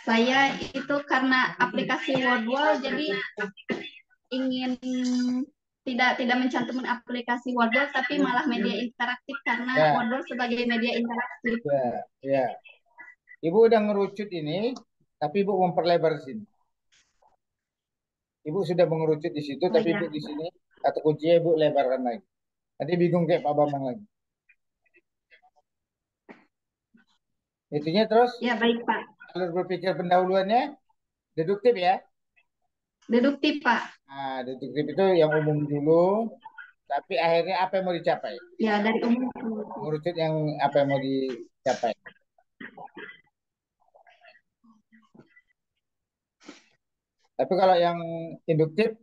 Saya itu karena aplikasi Wordwall jadi ingin tidak mencantumkan aplikasi Wordwall tapi malah media interaktif karena Ya, Wordwall sebagai media interaktif. ya, ya. Ibu udah ngerucut ini, tapi ibu memperlebar sini. Ibu sudah mengerucut di situ, Oh tapi iya. ibu di sini kata kuncinya ibu lebarkan lagi. Nanti bingung kayak Pak Bambang lagi. Itunya terus Ya baik Pak. alur berpikir pendahuluannya deduktif ya. Deduktif Pak. Nah, deduktif itu yang umum dulu, tapi akhirnya apa yang mau dicapai? Ya dari umum. Mengerucut yang apa yang mau dicapai. Tapi kalau yang induktif,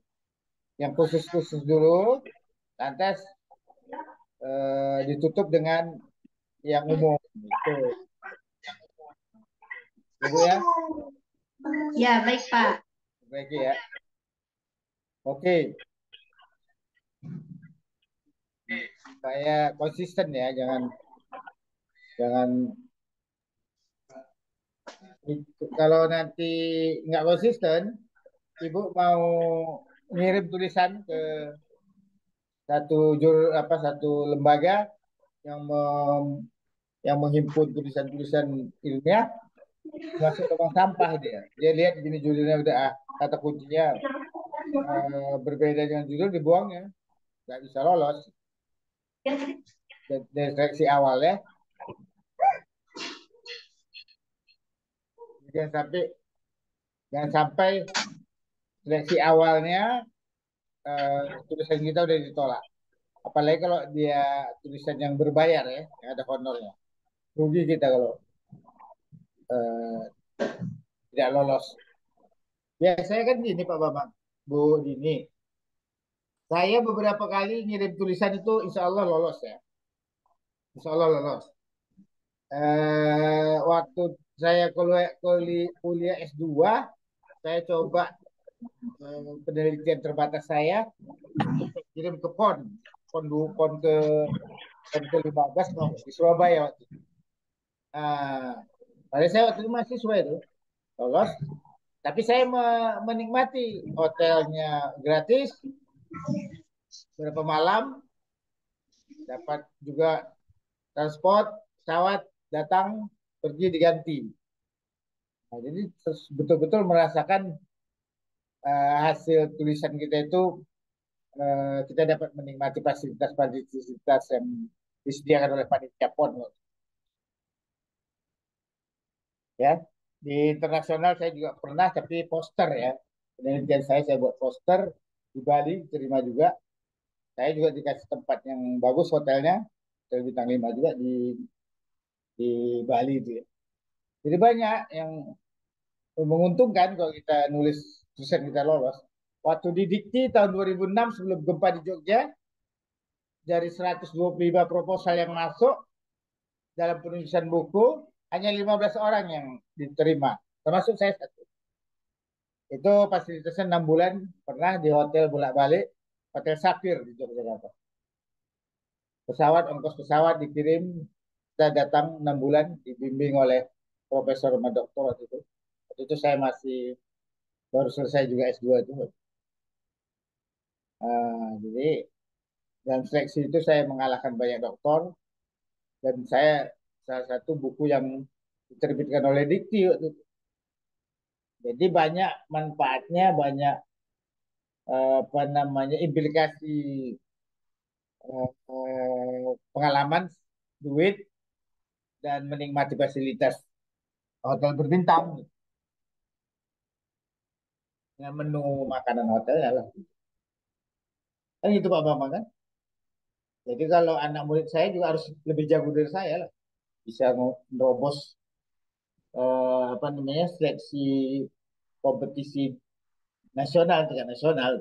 yang khusus-khusus dulu, lantas ditutup dengan yang umum. Gitu. Ibu ya, Ya baik Pak. baik ya. Oke, saya konsisten ya, jangan jangan kalau nanti nggak konsisten, ibu mau ngirim tulisan ke satu lembaga yang yang menghimpun tulisan-tulisan ilmiah masuk lubang sampah dia. Dia lihat gini judulnya udah kata kuncinya berbeda dengan judul dibuangnya, nggak bisa lolos dari seleksi awal ya. Jangan sampai seleksi awalnya tulisan kita udah ditolak. Apalagi kalau dia tulisan yang berbayar ya, yang ada honornya. Rugi kita kalau eh, tidak lolos. Biasanya kan gini Pak Bambang, Bu Dini. Saya beberapa kali ngirim tulisan itu insya Allah lolos ya. Insya Allah lolos. Waktu saya kuliah S2, saya coba penelitian terbatas saya kirim ke PON ke 15 di Surabaya waktu itu. Nah, pada saya waktu itu mahasiswa itu lolos, tapi saya menikmati hotelnya gratis, beberapa malam, dapat juga transport, pesawat datang, pergi diganti. Nah, jadi betul-betul merasakan hasil tulisan kita itu kita dapat menikmati fasilitas-fasilitas yang disediakan oleh panitia PON. Ya, di internasional saya juga pernah, tapi poster ya. Penelitian saya buat poster di Bali, terima juga. Saya juga dikasih tempat yang bagus hotelnya, hotel bintang 5 juga di Bali itu ya. Jadi banyak yang menguntungkan kalau kita nulis tulisan kita lolos. Waktu di Dikti tahun 2006 sebelum gempa di Jogja, dari 125 proposal yang masuk dalam penulisan buku, hanya 15 orang yang diterima, termasuk saya satu. Itu fasilitasnya 6 bulan, pernah di hotel bolak-balik, Hotel Safir di Yogyakarta. Ongkos pesawat dikirim, kita datang 6 bulan, dibimbing oleh profesor sama doktor waktu itu. Waktu itu saya masih baru selesai juga S2 itu. Jadi dalam seleksi itu saya mengalahkan banyak doktor, dan saya salah satu buku yang diterbitkan oleh Dikti waktu itu. Jadi banyak manfaatnya, banyak apa namanya implikasi pengalaman, duit, dan menikmati fasilitas hotel berbintang dengan menu makanan hotel ya lah. Kan itu Pak Bambang kan. Jadi kalau anak murid saya juga harus lebih jago dari saya lah, bisa merobos apa namanya seleksi kompetisi nasional, tingkat nasional.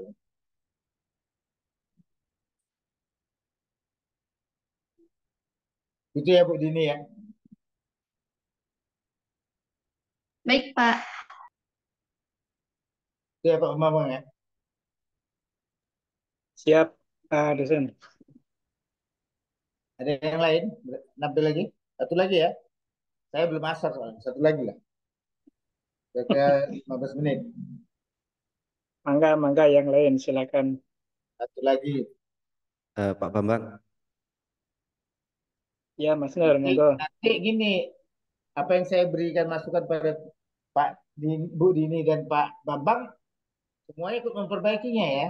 Itu ya Bu Dini ya. Baik, Pak. Itu ya Pak Bambang ya. Siap, dosen. Ada yang lain? Nampil lagi? Satu lagi ya. Saya belum masak soalnya. Satu lagi lah. Kira-kira 15 menit. Mangga, mangga yang lain silakan. Satu lagi. Pak Bambang, Ya, Mas Nur, monggo. Nanti gini, apa yang saya berikan masukan pada Bu Dini dan Pak Bambang, semuanya ikut memperbaikinya ya.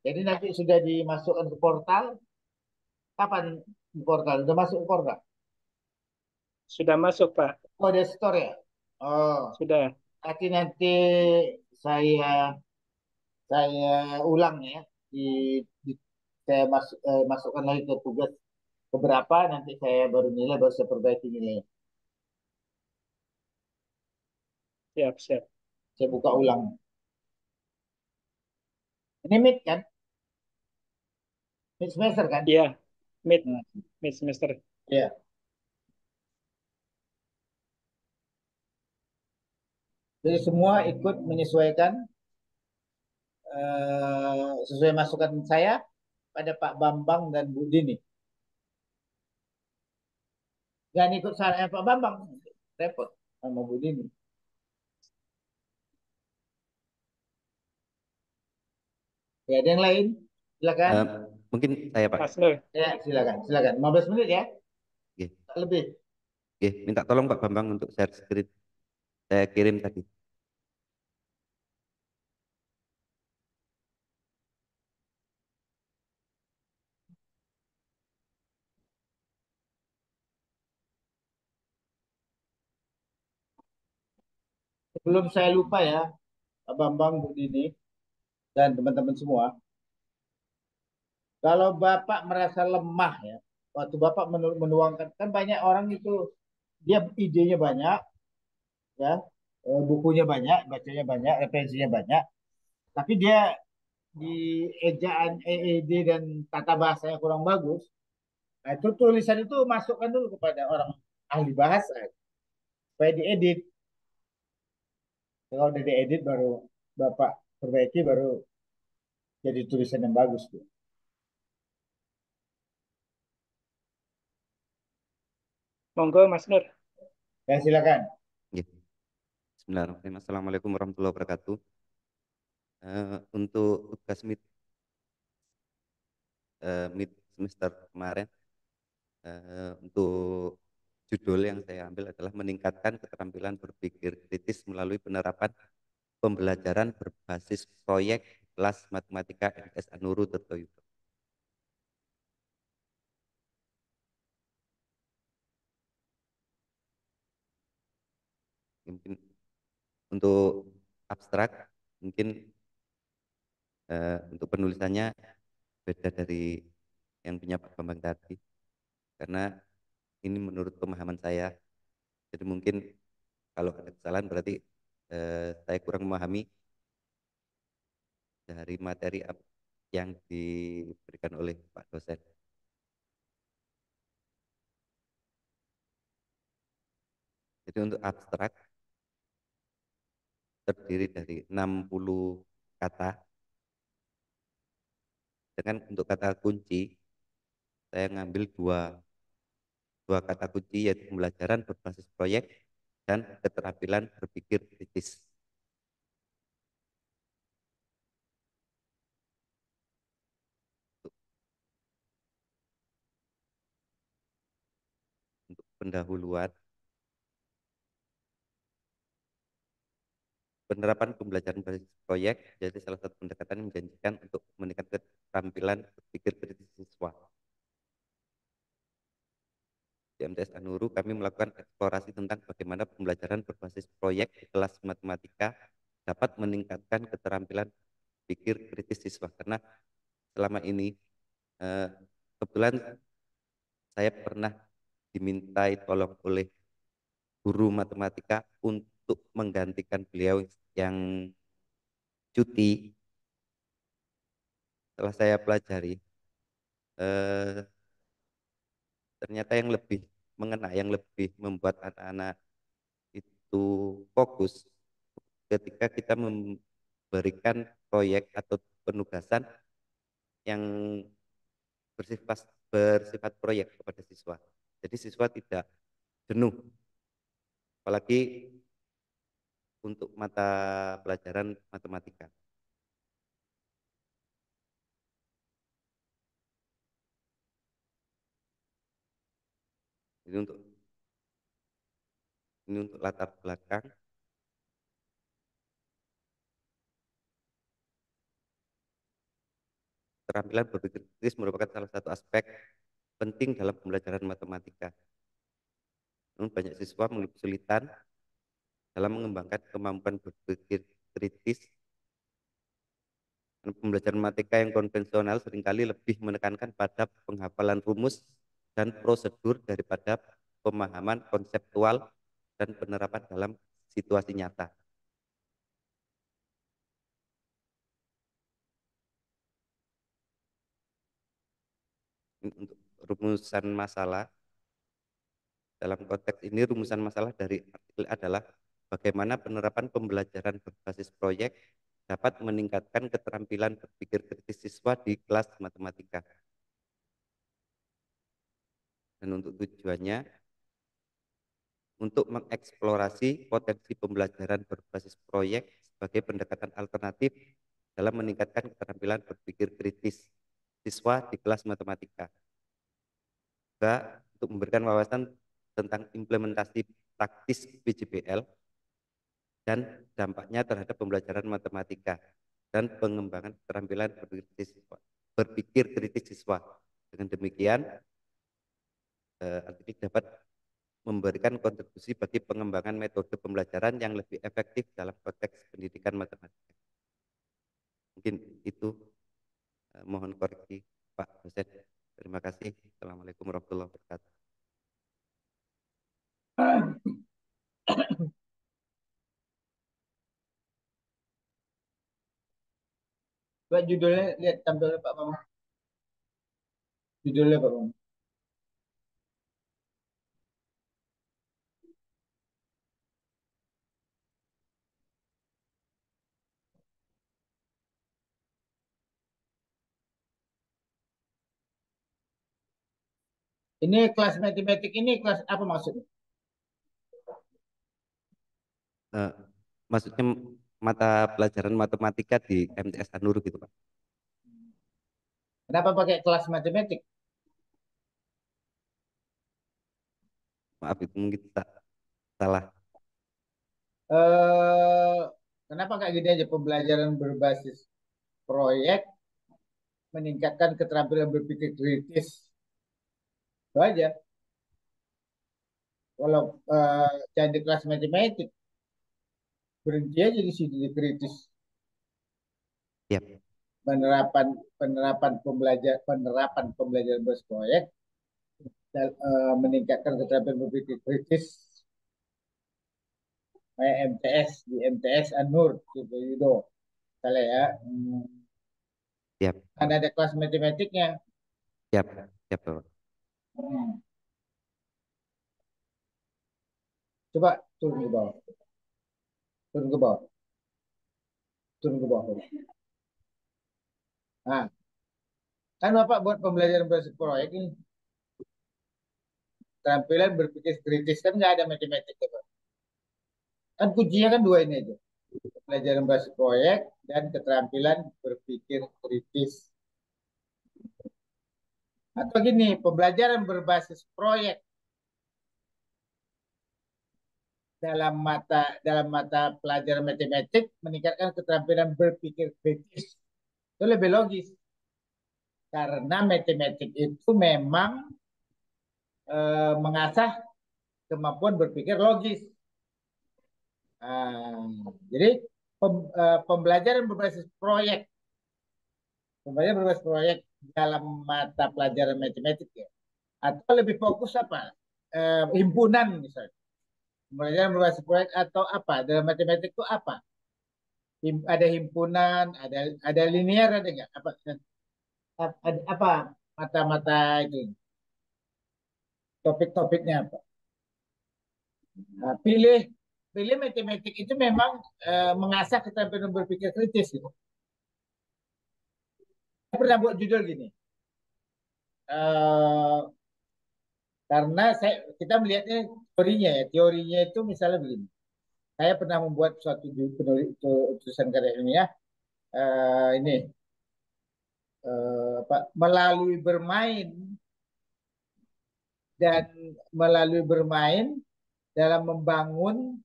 Jadi nanti sudah dimasukkan ke portal. Kapan di portal? Sudah masuk ke portal? Sudah masuk, Pak. Oh, ada store ya? Oh, Sudah. nanti saya saya ulang ya. Di, di- saya masukkan lagi ke tugas beberapa, nanti saya baru nilai, baru saya perbaiki nilai. Siap, siap. Saya buka ulang. Ini mid kan? Mid semester kan? Iya, mid, Hmm, mid semester. ya. Jadi semua ikut menyesuaikan sesuai masukan saya pada Pak Bambang dan Bu Dini. Jangan ikut sarannya Pak Bambang, repot sama Bu Dini. Ya, ada yang lain? Silakan. eh, mungkin saya Pak. Mas Nur, Ya, silakan, silakan. 15 menit ya, Oke, tak lebih. oke. Minta tolong Pak Bambang untuk share screen. Saya kirim tadi. Sebelum saya lupa ya, Pak Bambang, Bu Dini, dan teman-teman semua, Kalau Bapak merasa lemah ya, waktu Bapak menuangkan, kan banyak orang itu dia idenya banyak, ya, bukunya banyak, bacanya banyak, referensinya banyak, tapi dia di ejaan EED dan tata bahasanya kurang bagus. Nah, itu tulisan itu masukkan dulu kepada orang ahli bahasa supaya diedit. Kalau udah diedit baru Bapak perbaiki baru jadi tulisan yang bagus tuh. Monggo Mas Nur. Ya silakan. Ya. Bismillahirrahmanirrahim. Assalamualaikum warahmatullahi wabarakatuh. Untuk tugas mid semester kemarin, untuk judul yang saya ambil adalah meningkatkan keterampilan berpikir kritis melalui penerapan pembelajaran berbasis proyek kelas matematika MTS Anuru Tirtoyudo. Mungkin untuk abstrak, mungkin untuk penulisannya beda dari yang punya Pak Bambang tadi, karena ini menurut pemahaman saya. Jadi mungkin kalau ada kesalahan berarti saya kurang memahami dari materi yang diberikan oleh Pak dosen. Jadi untuk abstrak terdiri dari 60 kata. Dengan untuk kata kunci, saya ngambil dua kata kunci, yaitu pembelajaran berbasis proyek dan keterampilan berpikir kritis. Untuk pendahuluan, penerapan pembelajaran berbasis proyek jadi salah satu pendekatan yang menjanjikan untuk meningkatkan keterampilan berpikir kritis siswa. Di MTS Anuru kami melakukan eksplorasi tentang bagaimana pembelajaran berbasis proyek di kelas matematika dapat meningkatkan keterampilan pikir kritis siswa, karena selama ini kebetulan saya pernah dimintai tolong oleh guru matematika untuk menggantikan beliau yang cuti. Setelah saya pelajari, eh, ternyata yang lebih mengena, yang lebih membuat anak-anak itu fokus ketika kita memberikan proyek atau penugasan yang bersifat proyek kepada siswa. Jadi siswa tidak jenuh, apalagi untuk mata pelajaran matematika. Ini untuk latar belakang. Keterampilan berpikir kritis merupakan salah satu aspek penting dalam pembelajaran matematika. Namun banyak siswa mengalami kesulitan dalam mengembangkan kemampuan berpikir kritis. Pembelajaran matematika yang konvensional seringkali lebih menekankan pada penghafalan rumus dan prosedur daripada pemahaman konseptual dan penerapan dalam situasi nyata. Untuk rumusan masalah, dalam konteks ini rumusan masalah dari artikel adalah bagaimana penerapan pembelajaran berbasis proyek dapat meningkatkan keterampilan berpikir kritis siswa di kelas matematika. Dan untuk tujuannya, untuk mengeksplorasi potensi pembelajaran berbasis proyek sebagai pendekatan alternatif dalam meningkatkan keterampilan berpikir kritis siswa di kelas matematika. Juga untuk memberikan wawasan tentang implementasi praktis PJBL dan dampaknya terhadap pembelajaran matematika dan pengembangan keterampilan berpikir kritis siswa. Dengan demikian, artikel dapat memberikan kontribusi bagi pengembangan metode pembelajaran yang lebih efektif dalam konteks pendidikan matematika. Mungkin itu, mohon koreksi Pak dosen. Terima kasih. Assalamualaikum warahmatullahi wabarakatuh. Coba judulnya lihat tampilnya Pak Mama. Judulnya Pak Mama. Ini kelas matematik ini kelas apa maksudnya? Eh, Maksudnya mata pelajaran matematika di MTS Anur gitu Pak. Kenapa pakai kelas matematik? Maaf itu mungkin salah. Eh, Kenapa kayak gini aja pembelajaran berbasis proyek meningkatkan keterampilan berpikir kritis. Itu aja. Kalau jangan di kelas matematik, berhenti aja di situ di kritis. Ya, Penerapan penerapan pembelajaran berbasis proyek dan, meningkatkan keterampilan berpikir kritis. Kayak MTS di MTS Anur gitu Yudo. Kali ya. siap, Kan ada kelas matematiknya. siap, siap Pak. Hmm. Coba turun ke bawah. Turun ke bawah. Turun ke bawah. Nah, kan Bapak buat pembelajaran berbasis proyek ini. Keterampilan berpikir kritis kan nggak ada matematik. Kan kuncinya kan dua ini aja. Pembelajaran berbasis proyek dan keterampilan berpikir kritis. Atau gini, pembelajaran berbasis proyek dalam mata pelajaran matematik meningkatkan keterampilan berpikir kritis. Itu lebih logis. Karena matematik itu memang mengasah kemampuan berpikir logis. Jadi pembelajaran berbasis proyek, dalam mata pelajaran matematik ya, atau lebih fokus apa? Himpunan misalnya, pembelajaran berbasis proyek atau apa? Dalam matematik itu apa? Ada himpunan, ada linear, ada nggak? Apa mata-mata itu? Topik-topiknya apa? Nah, pilih matematik itu memang mengasah keterampilan berpikir kritis gitu. Saya pernah buat judul gini. eh, karena kita melihatnya teorinya ya. Teorinya itu misalnya begini. Saya pernah membuat suatu tulisan karya ilmiah ini melalui bermain dalam membangun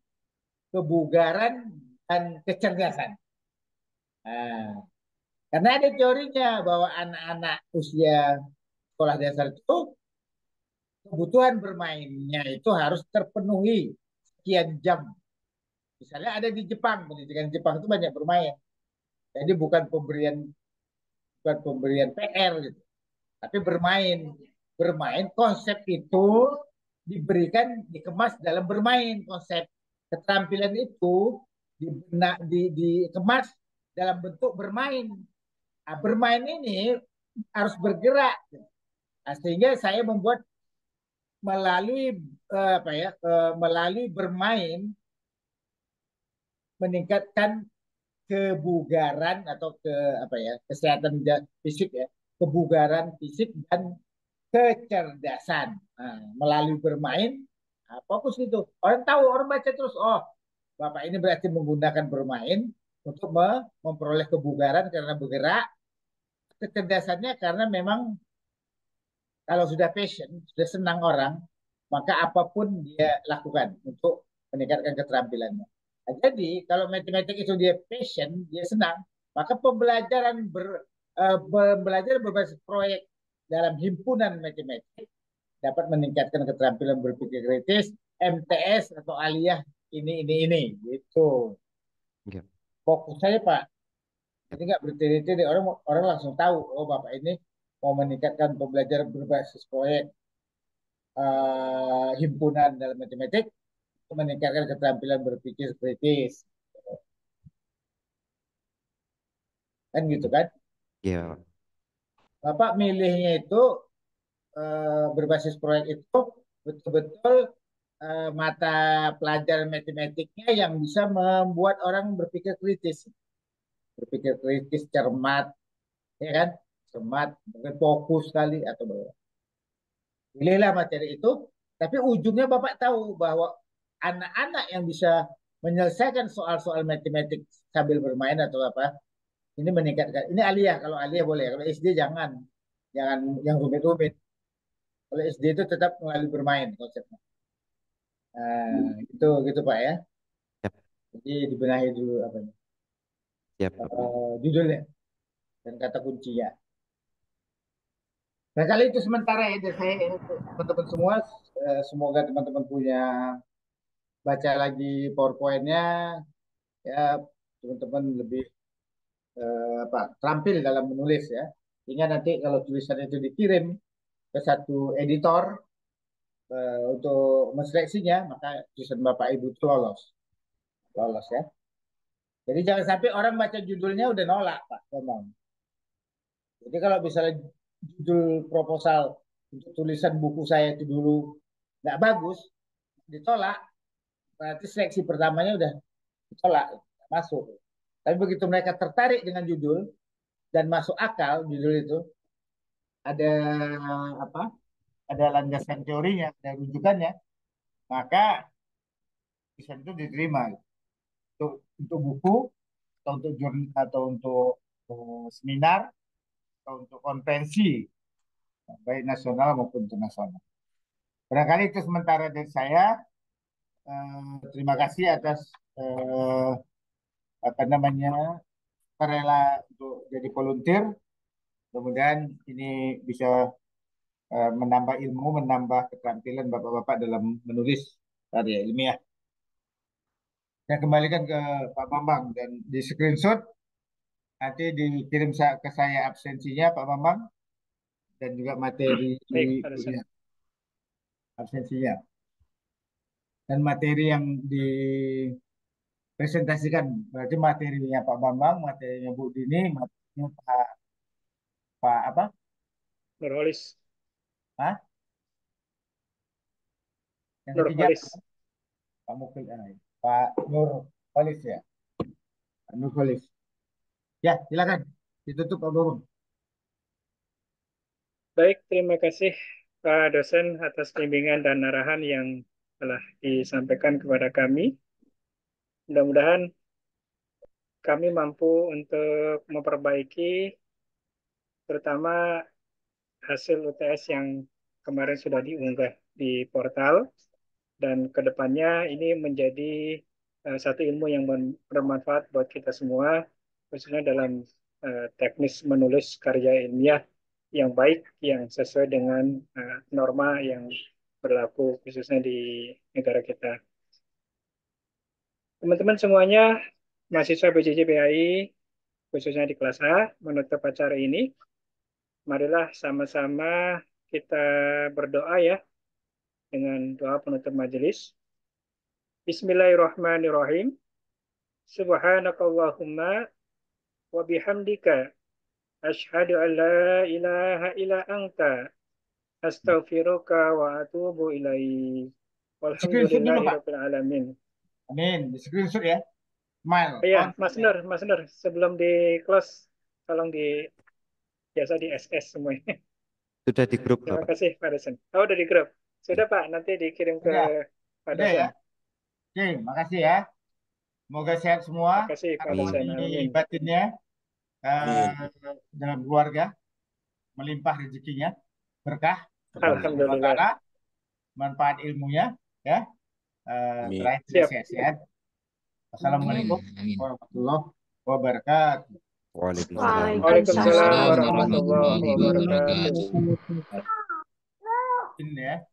kebugaran dan kecerdasan. Nah, karena ada teorinya bahwa anak-anak usia sekolah dasar itu kebutuhan bermainnya itu harus terpenuhi sekian jam. Misalnya ada di Jepang, pendidikan Jepang itu banyak bermain. Jadi bukan pemberian PR gitu, tapi bermain. Bermain konsep itu dikemas dalam bermain. Konsep keterampilan itu dikemas dalam bentuk bermain. Nah, bermain ini harus bergerak. Nah, sehingga saya membuat melalui melalui bermain meningkatkan kebugaran atau kesehatan fisik ya, kebugaran fisik dan kecerdasan. Nah, melalui bermain, fokus itu. Orang baca terus, oh, Bapak ini berarti menggunakan bermain untuk memperoleh kebugaran karena bergerak, kecerdasannya karena memang kalau sudah passion, sudah senang orang, maka apapun dia lakukan untuk meningkatkan keterampilannya. Nah, jadi kalau matematik itu dia passion, dia senang, maka pembelajaran berbasis proyek dalam himpunan matematik dapat meningkatkan keterampilan berpikir kritis, MTS atau aliyah ini gitu. Ya. Fokus saya Pak. Jadi nggak bertele-tele orang langsung tahu, oh Bapak ini mau meningkatkan pembelajaran berbasis proyek himpunan dalam matematik untuk meningkatkan keterampilan berpikir kritis. Kan gitu kan? Iya. Bapak milihnya itu berbasis proyek itu betul-betul mata pelajaran matematiknya yang bisa membuat orang berpikir kritis, cermat, ya kan? Cermat, mungkin fokus sekali atau bagaimana. Pilihlah materi itu, tapi ujungnya Bapak tahu bahwa anak-anak yang bisa menyelesaikan soal-soal matematik sambil bermain atau apa, ini meningkatkan. Ini aliyah, kalau aliyah boleh, kalau SD jangan yang rumit-rumit. Kalau SD itu tetap melalui bermain konsepnya. Nah, itu gitu Pak ya. Siap. Jadi dibenahi dulu apa ini, Siap, Bapak. judulnya dan kata kuncinya. Nah, kali itu sementara ya dari saya untuk teman-teman semua. Semoga teman-teman punya baca lagi PowerPoint-nya ya, teman-teman lebih terampil dalam menulis ya. Sehingga nanti kalau tulisan itu dikirim ke satu editor untuk menseleksinya, maka tulisan Bapak Ibu itu lolos ya. Jadi jangan sampai orang baca judulnya udah nolak Pak Bambang. Jadi kalau misalnya judul proposal untuk tulisan buku saya itu dulu nggak bagus, ditolak, berarti seleksi pertamanya udah ditolak, masuk. Tapi begitu mereka tertarik dengan judul dan masuk akal judul itu, ada apa? Ada landasan teorinya, ada rujukannya, maka bisa itu diterima untuk buku atau untuk jurnal atau untuk seminar atau untuk konferensi baik nasional maupun internasional. Barangkali itu sementara dari saya. Terima kasih atas apa namanya rela untuk jadi volunteer. Mudah-mudahan ini bisa menambah ilmu, menambah keterampilan bapak-bapak dalam menulis karya ilmiah. Saya kembalikan ke Pak Bambang dan di screenshot nanti dikirim ke saya absensinya Pak Bambang dan juga materi Baik, Pak dosen. absensinya dan materi yang dipresentasikan, berarti materinya Pak Bambang, materinya Bu Dini, materinya Pak apa? Nurholis. Hah? Yang ketiga Nurholis. Pak Mukil, Pak Nurholis ya. Pak Nurholis. Ya, silakan. Ditutup Pak Bambang. Baik, terima kasih Pak dosen atas bimbingan dan arahan yang telah disampaikan kepada kami. Mudah-mudahan kami mampu untuk memperbaiki terutama hasil UTS yang kemarin sudah diunggah di portal, dan kedepannya ini menjadi satu ilmu yang bermanfaat buat kita semua, khususnya dalam teknis menulis karya ilmiah yang baik, yang sesuai dengan norma yang berlaku khususnya di negara kita. Teman-teman semuanya, mahasiswa BJJ BAI, khususnya di kelas A, menutup acara ini, marilah sama-sama kita berdoa ya, dengan doa penutup majelis. Bismillahirrahmanirrahim. Subhanakallahumma wa bihamdika asyhadu an la ilaha illa anta astaghfiruka wa atubu ilaik. Screenshotnya Pak. Walhamdulillahirabbil alamin. Amin. Di screenshot ya. Smile. Iya, Mas Nur, sebelum di close tolong di biasa di SS semuanya. Sudah di grup, Terima Bapak. kasih Pak dosen. Oh, udah di grup. Sudah Pak, nanti dikirim ke Pak Udah dosen. ya. Oke, makasih ya. Semoga sehat semua. Terima kasih Pak dosen. Amin. Batinnya dalam keluarga melimpah rezekinya, berkah, Alhamdulillah. manfaat ilmunya ya. Terakhir Siap. sehat-sehat. Assalamualaikum warahmatullahi wabarakatuh. Waalaikumsalam warahmatullahi wabarakatuh. Ini ya.